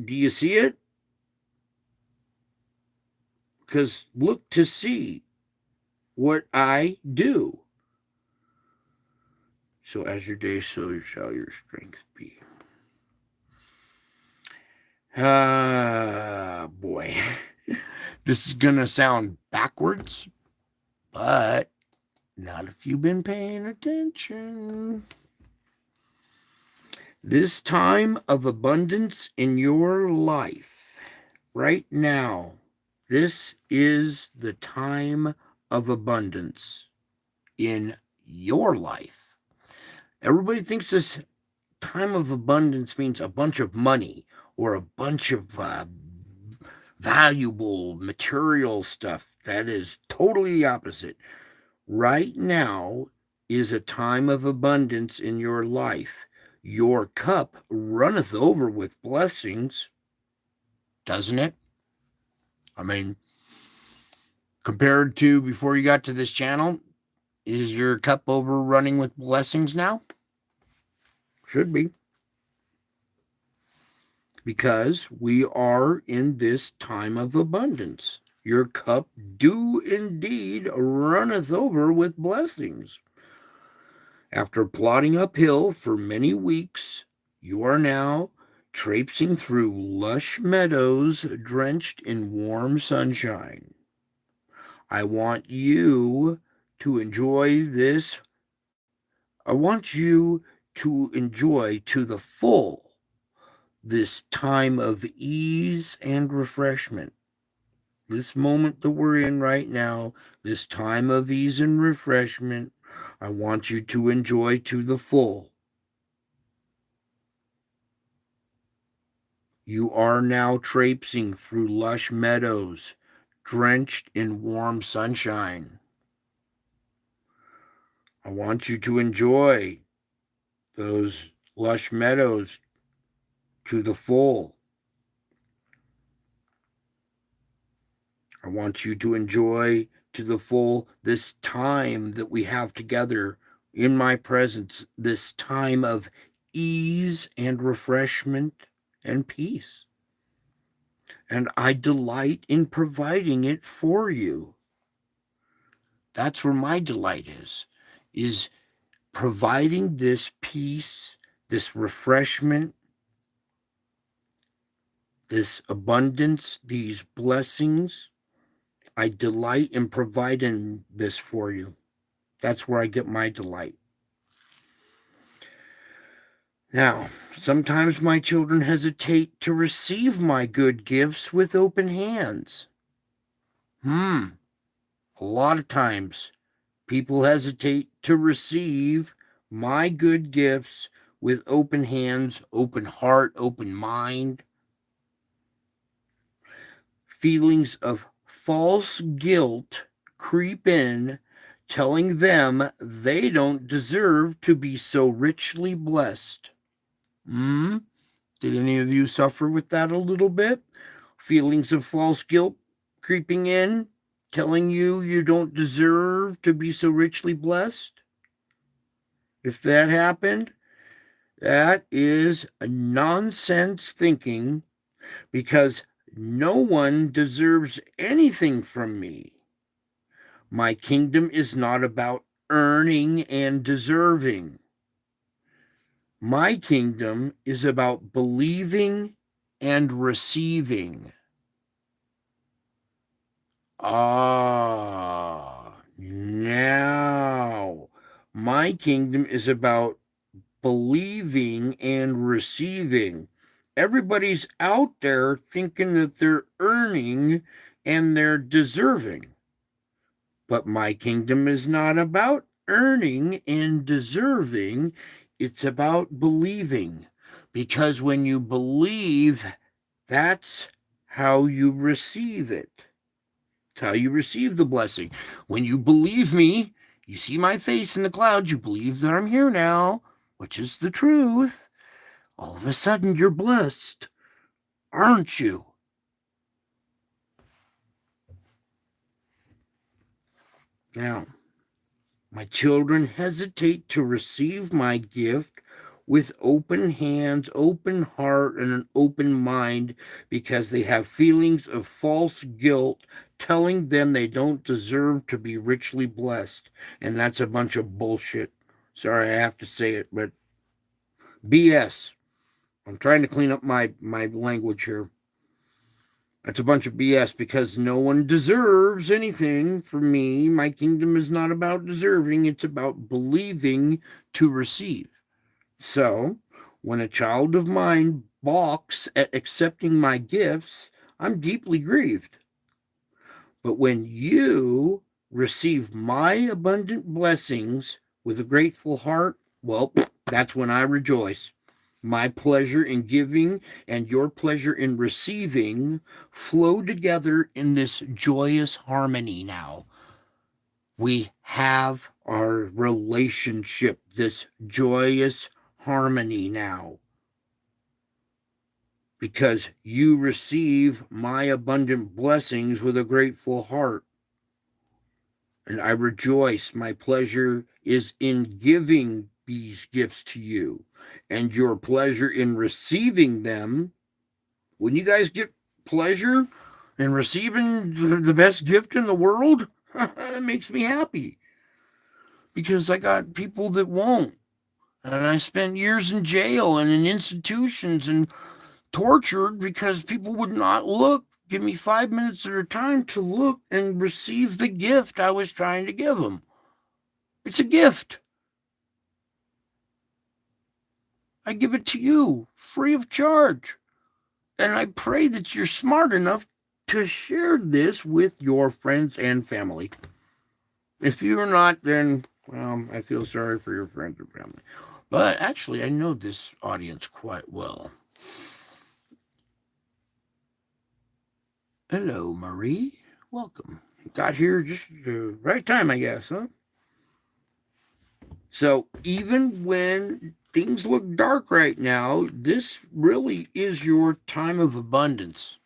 Do you see it? Because look to see what I do. So as your day, so shall your strength be. Boy. This is going to sound backwards, but not if you've been paying attention. This time of abundance in your life, right now, this is the time of abundance in your life. Everybody thinks this time of abundance means a bunch of money or a bunch of valuable material stuff. That is totally the opposite. Right now is a time of abundance in your life. Your cup runneth over with blessings, doesn't it? I mean, compared to before you got to this channel, is your cup overrunning with blessings now? Should be. Because we are in this time of abundance. Your cup do indeed runneth over with blessings. After plodding uphill for many weeks, you are now traipsing through lush meadows drenched in warm sunshine. I want you to enjoy this. I want you to enjoy to the full this time of ease and refreshment. This moment that we're in right now, this time of ease and refreshment, I want you to enjoy to the full. You are now traipsing through lush meadows, drenched in warm sunshine. I want you to enjoy those lush meadows to the full. I want you to enjoy to the full this time that we have together in my presence, this time of ease and refreshment and peace. And I delight in providing it for you. That's where my delight is providing this peace, this refreshment, this abundance, these blessings. I delight in providing this for you. That's where I get my delight. Now, sometimes my children hesitate to receive my good gifts with open hands. A lot of times, people hesitate to receive my good gifts with open hands, open heart, open mind. Feelings of false guilt creep in, telling them they don't deserve to be so richly blessed. Did any of you suffer with that a little bit? Feelings of false guilt creeping in, telling you you don't deserve to be so richly blessed? If that happened, that is a nonsense thinking, because no one deserves anything from me. My kingdom is not about earning and deserving. My kingdom is about believing and receiving. Now my kingdom is about believing and receiving. Everybody's out there thinking that they're earning and they're deserving. But my kingdom is not about earning and deserving. It's about believing. Because when you believe, that's how you receive it. It's how you receive the blessing. When you believe me, you see my face in the clouds, you believe that I'm here now, which is the truth. All of a sudden, you're blessed, aren't you? Now, my children hesitate to receive my gift with open hands, open heart, and an open mind because they have feelings of false guilt telling them they don't deserve to be richly blessed. And that's a bunch of bullshit. Sorry, I have to say it, but BS. I'm trying to clean up my language here. That's a bunch of BS because no one deserves anything from me. My kingdom is not about deserving, it's about believing to receive. So, when a child of mine balks at accepting my gifts, I'm deeply grieved. But when you receive my abundant blessings with a grateful heart, well, that's when I rejoice. My pleasure in giving and your pleasure in receiving flow together in this joyous harmony now. We have our relationship, this joyous harmony now. Because you receive my abundant blessings with a grateful heart. And I rejoice. My pleasure is in giving these gifts to you, and your pleasure in receiving them. When you guys get pleasure in receiving the best gift in the world, it makes me happy. Because I got people that won't. And I spent years in jail and in institutions and tortured because people would not give me 5 minutes at a time to look and receive the gift I was trying to give them. It's a gift. I give it to you free of charge. And I pray that you're smart enough to share this with your friends and family. If you're not, then, well, I feel sorry for your friends and family. But actually, I know this audience quite well. Hello, Marie. Welcome. Got here just the right time, I guess, huh? So even when things look dark right now, this really is your time of abundance.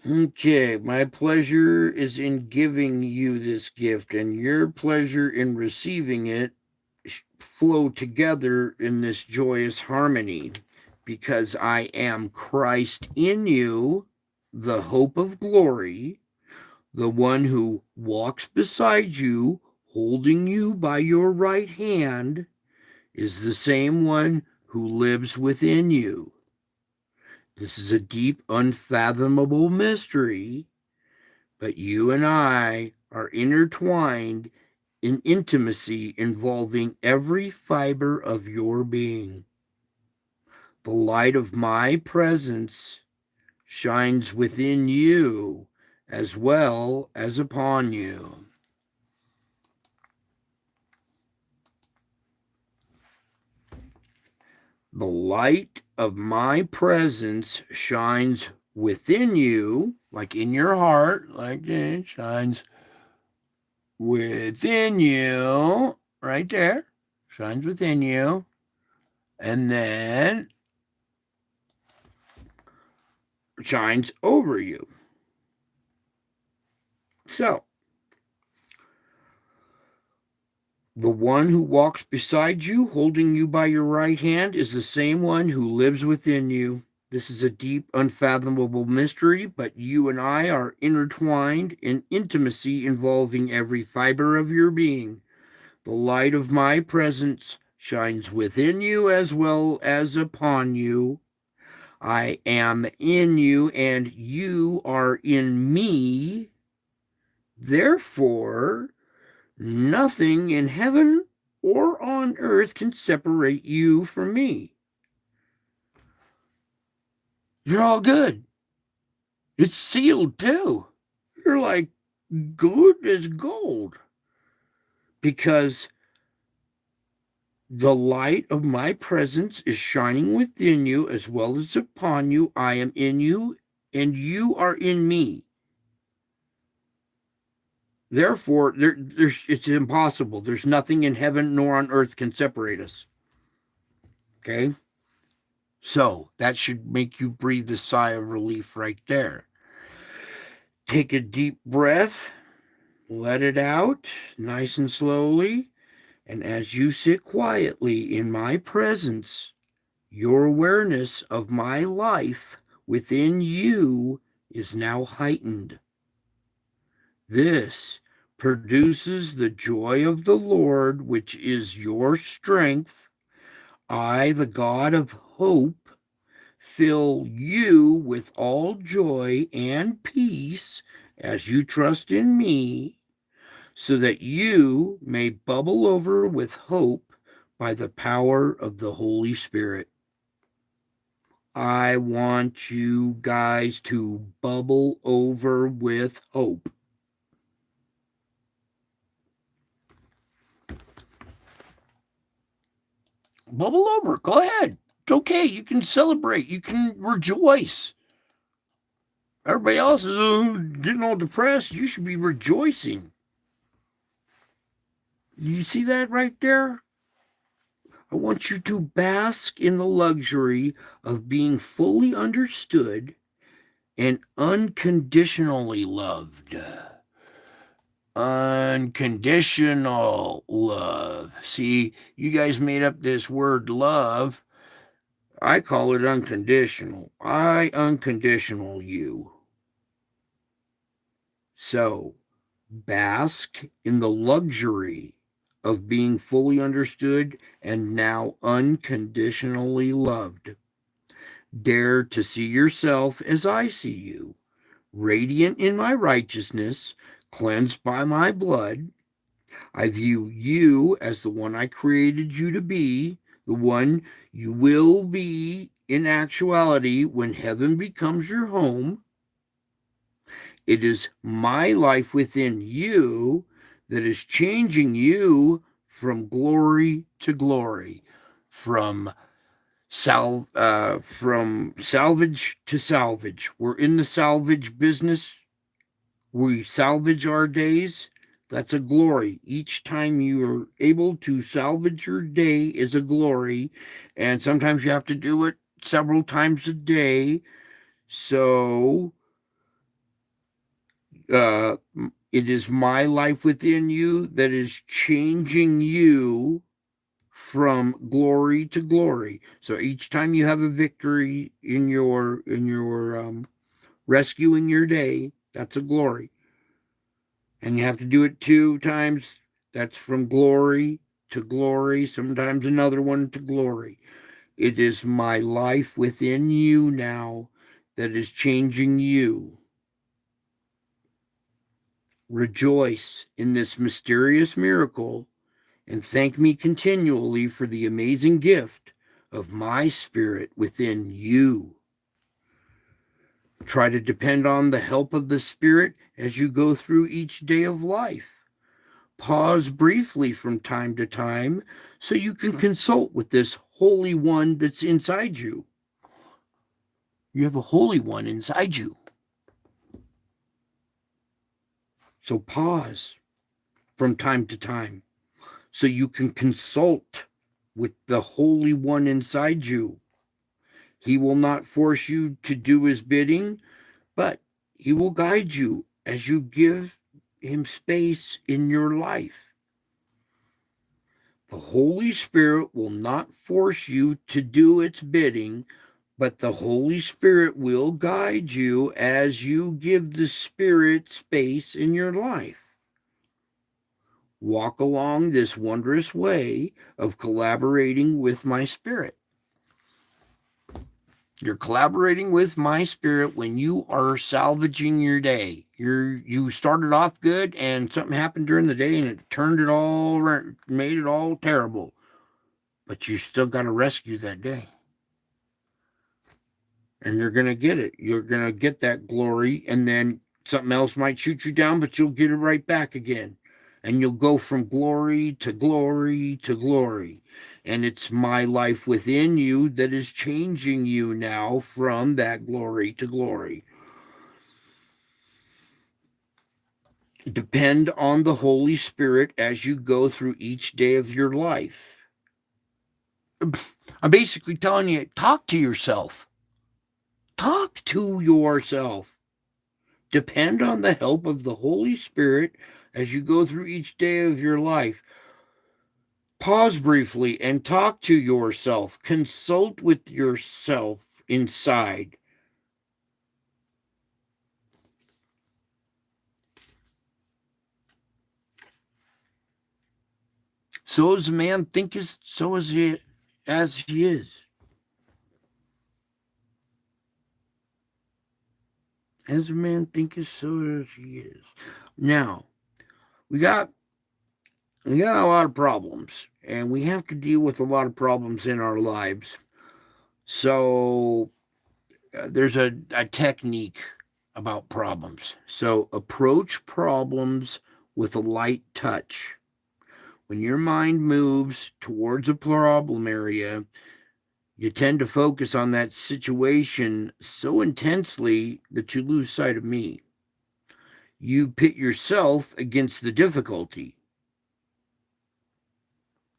Okay, my pleasure is in giving you this gift, and your pleasure in receiving it flow together in this joyous harmony, because I am Christ in you, the hope of glory, the one who walks beside you, holding you by your right hand, is the same one who lives within you. This is a deep, unfathomable mystery, but you and I are intertwined in intimacy involving every fiber of your being. The light of my presence shines within you as well as upon you. The light of my presence shines within you, like in your heart, like this, shines within you, right there, shines within you, and then shines over you. So, the one who walks beside you, holding you by your right hand, is the same one who lives within you. This is a deep, unfathomable mystery, but you and I are intertwined in intimacy involving every fiber of your being. The light of my presence shines within you as well as upon you. I am in you, and you are in me. Therefore, nothing in heaven or on earth can separate you from me. You're all good. It's sealed too. You're like good as gold. Because the light of my presence is shining within you as well as upon you. I am in you, and you are in me. Therefore, it's impossible. There's nothing in heaven nor on earth can separate us. Okay? So that should make you breathe a sigh of relief right there. Take a deep breath. Let it out nice and slowly. And as you sit quietly in my presence, your awareness of my life within you is now heightened. This produces the joy of the Lord, which is your strength. I, the God of hope, fill you with all joy and peace as you trust in me, so that you may bubble over with hope by the power of the Holy Spirit. I want you guys to bubble over with hope. Bubble over. Go ahead. It's okay. You can celebrate. You can rejoice. Everybody else is getting all depressed. You should be rejoicing. You see that right there? I want you to bask in the luxury of being fully understood and unconditionally loved. Unconditional love. See, you guys made up this word love. I call it unconditional. I unconditional you. So, bask in the luxury of being fully understood and now unconditionally loved. Dare to see yourself as I see you, radiant in my righteousness, cleansed by my blood. I view you as the one I created you to be, the one you will be in actuality when heaven becomes your home. It is my life within you that is changing you from glory to glory, from salvage to salvage. We're in the salvage business. We salvage our days. That's a glory. Each time you are able to salvage your day is a glory. And sometimes you have to do it several times a day. So it is my life within you that is changing you from glory to glory. So each time you have a victory in your rescuing your day, that's a glory. And you have to do it 2 times. That's from glory to glory, sometimes another one to glory. It is my life within you now that is changing you. Rejoice in this mysterious miracle and thank me continually for the amazing gift of my spirit within you. Try to depend on the help of the Spirit as you go through each day of life. Pause briefly from time to time so you can consult with this Holy One that's inside you. You have a Holy One inside you. So pause from time to time so you can consult with the Holy One inside you. He will not force you to do his bidding, but he will guide you as you give him space in your life. The Holy Spirit will not force you to do its bidding, But the Holy Spirit will guide you as you give the Spirit space in your life. Walk along this wondrous way of collaborating with my Spirit. You're collaborating with my Spirit when you are salvaging your day. You started off good and something happened during the day and it turned it all around, made it all terrible. But you still got to rescue that day. And you're going to get it. You're going to get that glory, and then something else might shoot you down, but you'll get it right back again. And you'll go from glory to glory to glory. And it's my life within you that is changing you now from that glory to glory. Depend on the Holy Spirit as you go through each day of your life. I'm basically telling you, talk to yourself. Talk to yourself. Depend on the help of the Holy Spirit as you go through each day of your life. Pause briefly and talk to yourself. Consult with yourself inside. So as a man thinketh, so is he as he is. As a man thinketh, so as he is. Now, we got a lot of problems, and we have to deal with a lot of problems in our lives. So there's a technique about problems. So approach problems with a light touch. When your mind moves towards a problem area, you tend to focus on that situation so intensely that you lose sight of me. You pit yourself against the difficulty.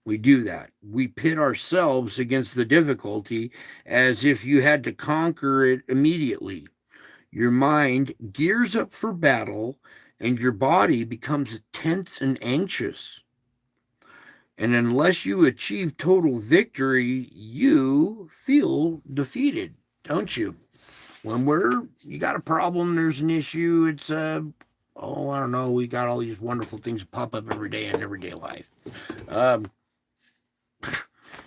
We do that. We pit ourselves against the difficulty as if you had to conquer it immediately. Your mind gears up for battle and your body becomes tense and anxious. And unless you achieve total victory, you feel defeated, don't you? When you got a problem, there's an issue, it's I don't know, we got all these wonderful things pop up every day in everyday life.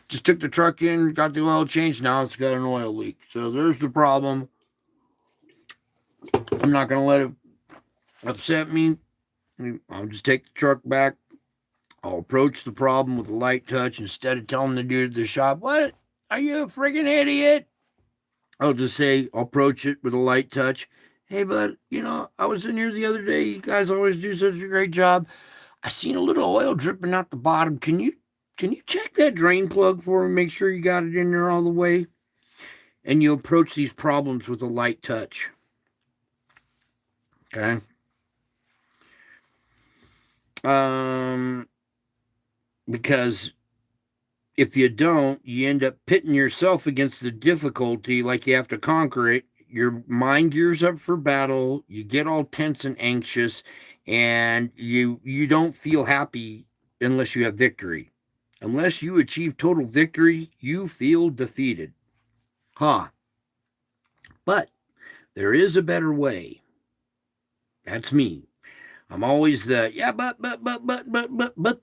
Just took the truck in, got the oil changed, now it's got an oil leak. So there's the problem. I'm not going to let it upset me. I'll just take the truck back. I'll approach the problem with a light touch instead of telling the dude at the shop, "What? Are you a friggin' idiot?" I'll just say, I'll approach it with a light touch. "Hey, bud, I was in here the other day. You guys always do such a great job. I seen a little oil dripping out the bottom. Can you check that drain plug for me? Make sure you got it in there all the way." And you approach these problems with a light touch. Okay? Because if you don't, you end up pitting yourself against the difficulty like you have to conquer it. Your mind gears up for battle. You get all tense and anxious, and you don't feel happy unless you have victory. Unless you achieve total victory, you feel defeated. But there is a better way. That's me. I'm always but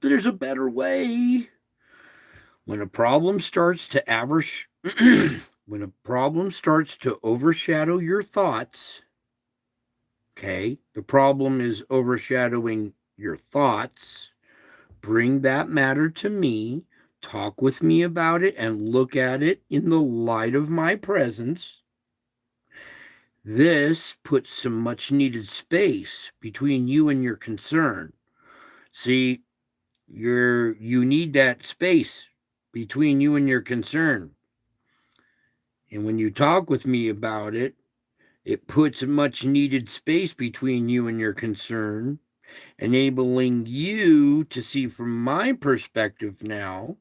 there's a better way. When a problem starts to overshadow your thoughts, okay, the problem is overshadowing your thoughts, bring that matter to me, talk with me about it, and look at it in the light of my presence. This puts some much needed space between you and your concern. See, you need that space between you and your concern. And when you talk with me about it, it puts a much needed space between you and your concern, enabling you to see from my perspective now.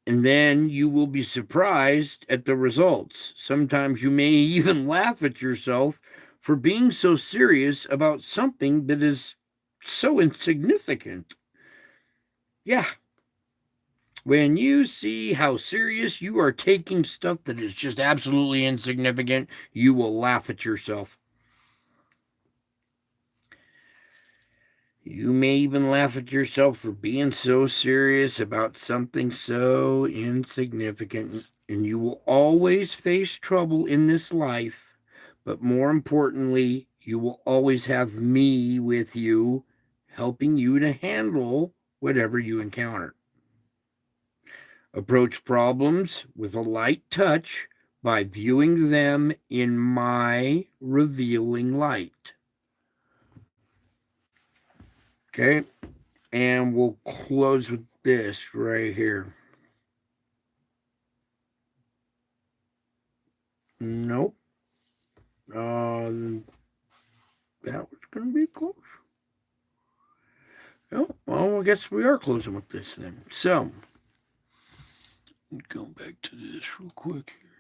And then you will be surprised at the results. Sometimes you may even laugh at yourself for being so serious about something that is so insignificant. Yeah. When you see how serious you are taking stuff that is just absolutely insignificant, you will laugh at yourself. You may even laugh at yourself for being so serious about something so insignificant. And you will always face trouble in this life, but more importantly, you will always have me with you, helping you to handle whatever you encounter. Approach problems with a light touch by viewing them in my revealing light. Okay, and we'll close with this right here. Nope. That was going to be close. Oh, well, I guess we are closing with this then. So, go back to this real quick here.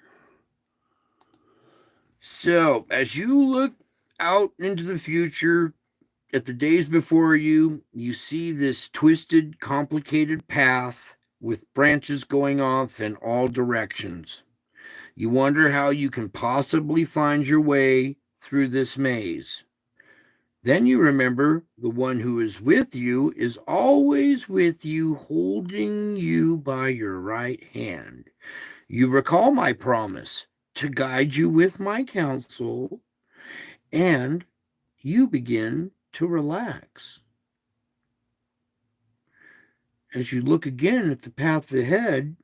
So, as you look out into the future, at the days before you, you see this twisted, complicated path with branches going off in all directions. You wonder how you can possibly find your way through this maze. Then you remember the one who is with you is always with you, holding you by your right hand. You recall my promise to guide you with my counsel, and you begin to relax. As you look again at the path ahead,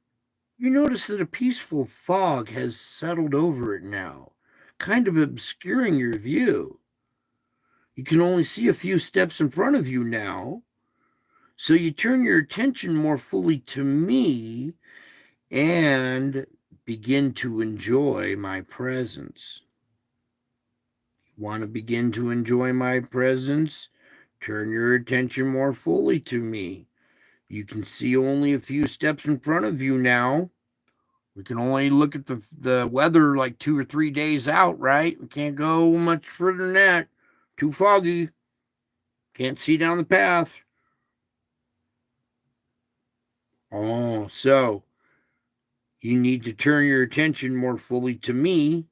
you notice that a peaceful fog has settled over it now, kind of obscuring your view. You can only see a few steps in front of you now, so you turn your attention more fully to me and begin to enjoy my presence. Want to begin to enjoy my presence? Turn your attention more fully to me. You can see only a few steps in front of you now. We can only look at the weather like 2 or 3 days out, right? We can't go much further than that. Too foggy. Can't see down the path. Oh, so you need to turn your attention more fully to me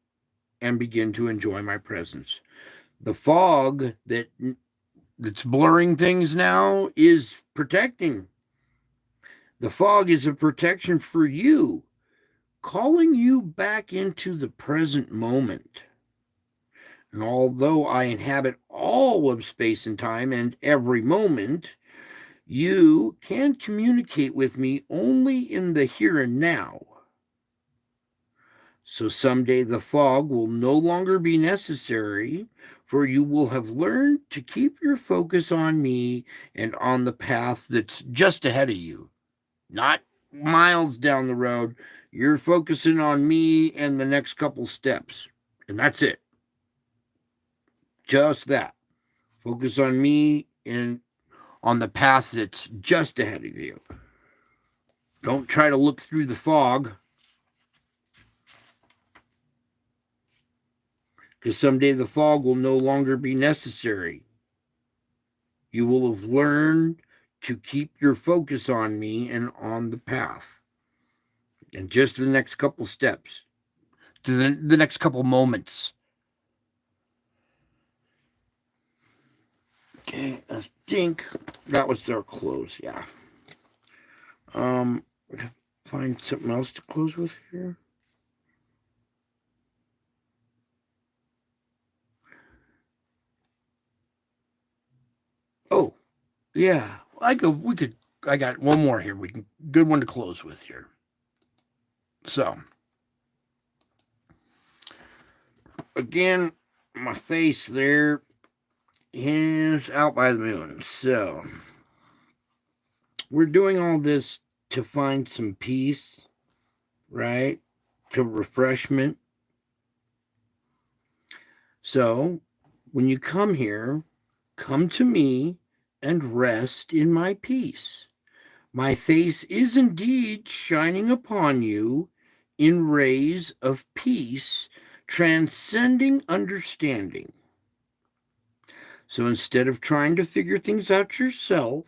and begin to enjoy my presence. The fog that's blurring things now is protecting. The fog is a protection for you, calling you back into the present moment. And although I inhabit all of space and time and every moment, you can communicate with me only in the here and now. So someday the fog will no longer be necessary, for you will have learned to keep your focus on me and on the path that's just ahead of you, not miles down the road. You're focusing on me and the next couple steps, and that's it. Just that. Focus on me and on the path that's just ahead of you. Don't try to look through the fog, because someday the fog will no longer be necessary. You will have learned to keep your focus on me and on the path. And just the next couple steps, to the next couple moments. Okay, I think that was their close, yeah. Find something else to close with here. Oh, yeah. I got one more here. Good one to close with here. So, again, my face there is out by the moon. So, we're doing all this to find some peace, right? To refreshment. So, when you come here, come to me and rest in my peace. My face is indeed shining upon you in rays of peace, transcending understanding. So instead of trying to figure things out yourself,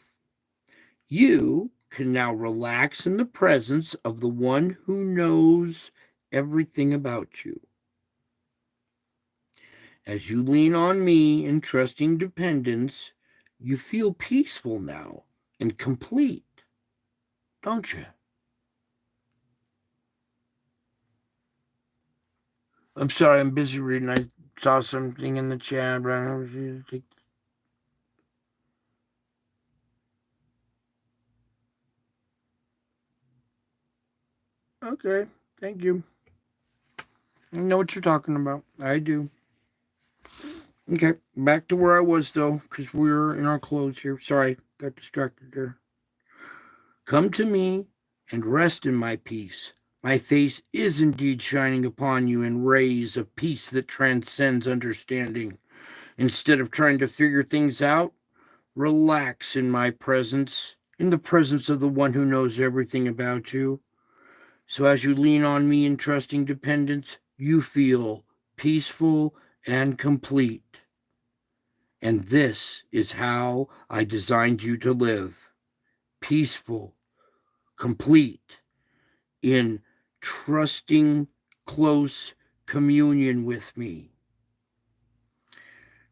you can now relax in the presence of the one who knows everything about you. As you lean on me in trusting dependence, you feel peaceful now and complete, don't you? I'm sorry, I'm busy reading. I saw something in the chat. Okay, thank you. I know what you're talking about. I do. Okay, back to where I was, though, because we're in our clothes here. Sorry, got distracted there. Come to me and rest in my peace. My face is indeed shining upon you in rays of peace that transcends understanding. Instead of trying to figure things out, relax in my presence, in the presence of the one who knows everything about you. So as you lean on me in trusting dependence, you feel peaceful and complete. And this is how I designed you to live. Peaceful, complete, in trusting close communion with me.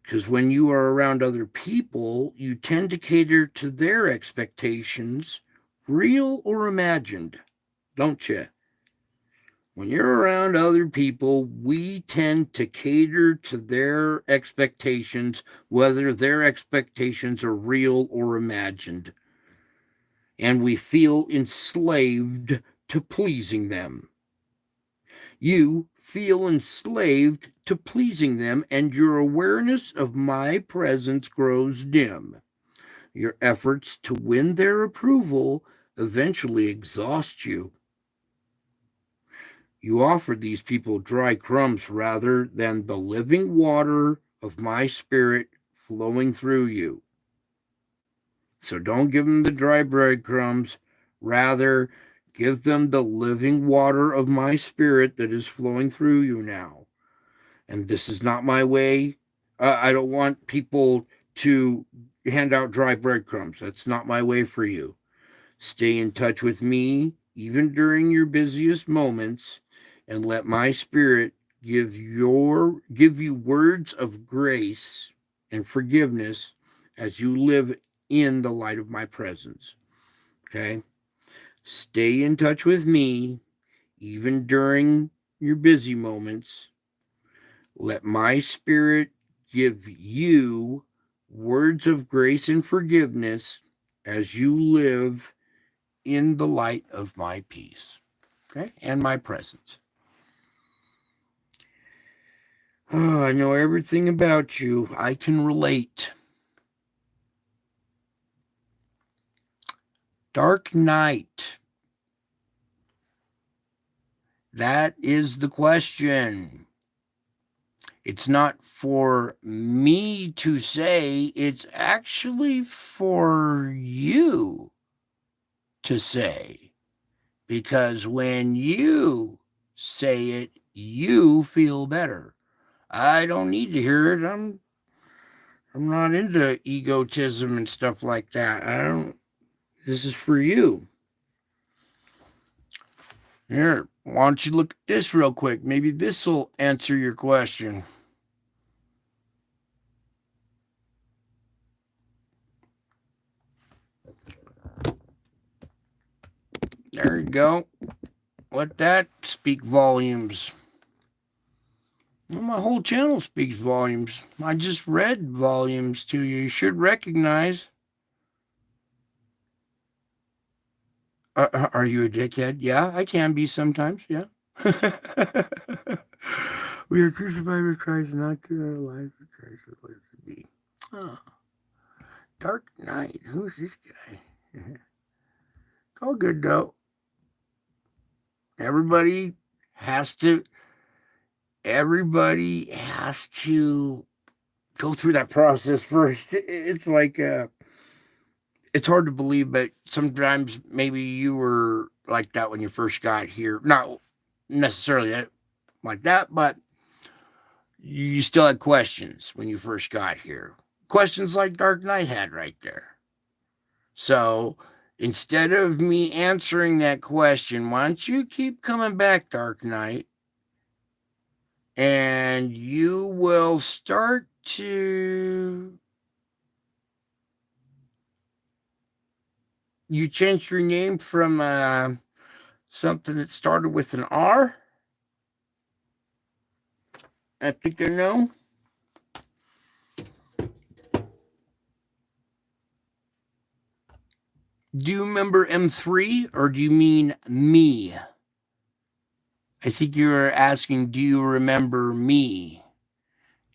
Because when you are around other people, you tend to cater to their expectations, real or imagined, don't you? When you're around other people, we tend to cater to their expectations, whether their expectations are real or imagined. And we feel enslaved to pleasing them. You feel enslaved to pleasing them, and your awareness of my presence grows dim. Your efforts to win their approval eventually exhaust you. You offer these people dry crumbs rather than the living water of my spirit flowing through you. So don't give them the dry breadcrumbs. Rather, give them the living water of my spirit that is flowing through you now. And this is not my way. I don't want people to hand out dry breadcrumbs. That's not my way for you. Stay in touch with me, even during your busiest moments, and let my spirit give you words of grace and forgiveness as you live in the light of my presence. Okay? Stay in touch with me, even during your busy moments. Let my spirit give you words of grace and forgiveness as you live in the light of my peace, okay, and my presence. Oh, I know everything about you. I can relate. Dark night. That is the question. It's not for me to say, it's actually for you to say. Because when you say it, you feel better. I don't need to hear it. I'm not into egotism and stuff like that. This is for you. Here, why don't you look at this real quick? Maybe this will answer your question. There you go. Let that speak volumes. Well, my whole channel speaks volumes. I just read volumes to you. You should recognize. Are you a dickhead? Yeah, I can be sometimes. Yeah. We are crucified with Christ, not to our lives with Christ that lives to be. Oh. Dark Knight. Who's this guy? It's all good though. Everybody has to go through that process first. It's like it's hard to believe, but sometimes maybe you were like that when you first got here. Not necessarily like that, but you still had questions when you first got here. Questions like Dark Knight had right there. So instead of me answering that question, why don't you keep coming back, Dark Knight? And you will start to... You changed your name from something that started with an R? I think I know. Do you remember M3 or do you mean me? I think you were asking, do you remember me?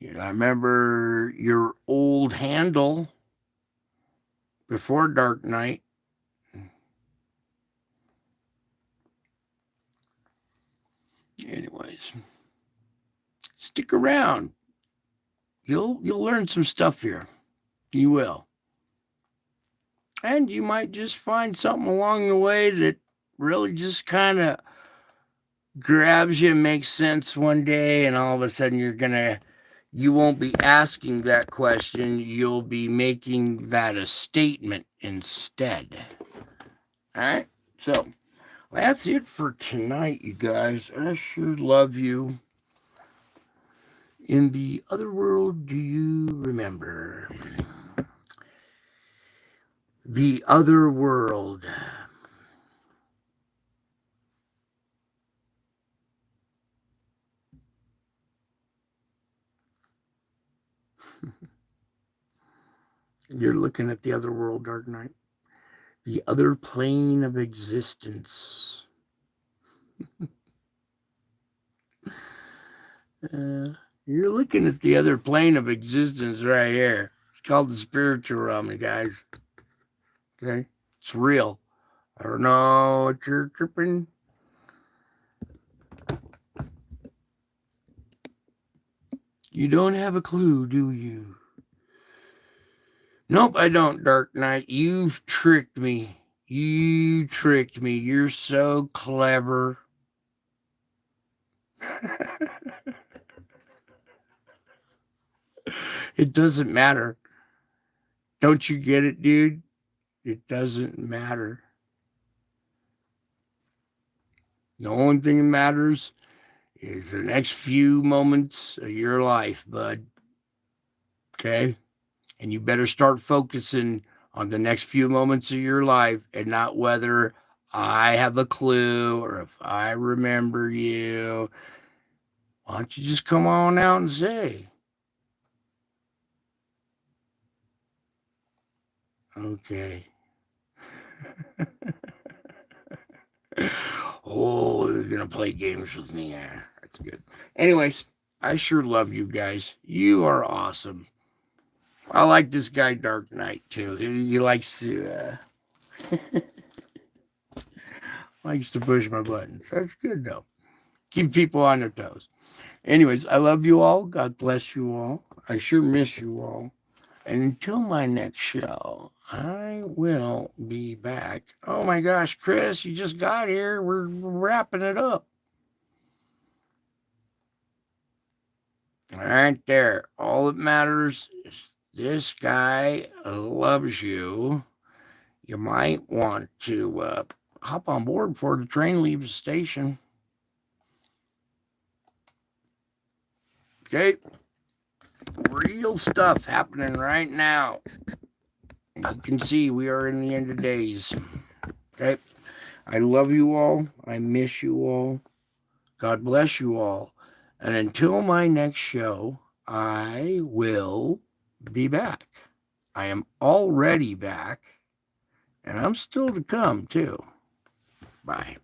I remember your old handle before Dark Knight. Anyways, stick around. You'll learn some stuff here. You will. And you might just find something along the way that really just kind of grabs you and makes sense one day, and all of a sudden you won't be asking that question, you'll be making that a statement instead. All right, so that's it for tonight, you guys. I sure love you. In the other world, do you remember? The other world. You're looking at the other world, Dark Knight. The other plane of existence. You're looking at the other plane of existence right here. It's called the spiritual realm, you guys. Okay? It's real. I don't know what you're tripping. You don't have a clue, do you? Nope, I don't, Dark Knight. You've tricked me. You tricked me. You're so clever. It doesn't matter. Don't you get it, dude? It doesn't matter. The only thing that matters is the next few moments of your life, bud. Okay? And you better start focusing on the next few moments of your life and not whether I have a clue or if I remember you. Why don't you just come on out and say? Okay. Oh, you're going to play games with me. Yeah, that's good. Anyways, I sure love you guys. You are awesome. I like this guy, Dark Knight, too. He likes to push my buttons. That's good, though. Keep people on their toes. Anyways, I love you all. God bless you all. I sure miss you all. And until my next show, I will be back. Oh my gosh, Chris, you just got here. We're wrapping it up. All right, there. All that matters is this guy loves you. You might want to hop on board before the train leaves the station. Okay? Real stuff happening right now. You can see we are in the end of days. Okay? I love you all. I miss you all. God bless you all. And until my next show, I will be back. I am already back. And I'm still to come, too. Bye.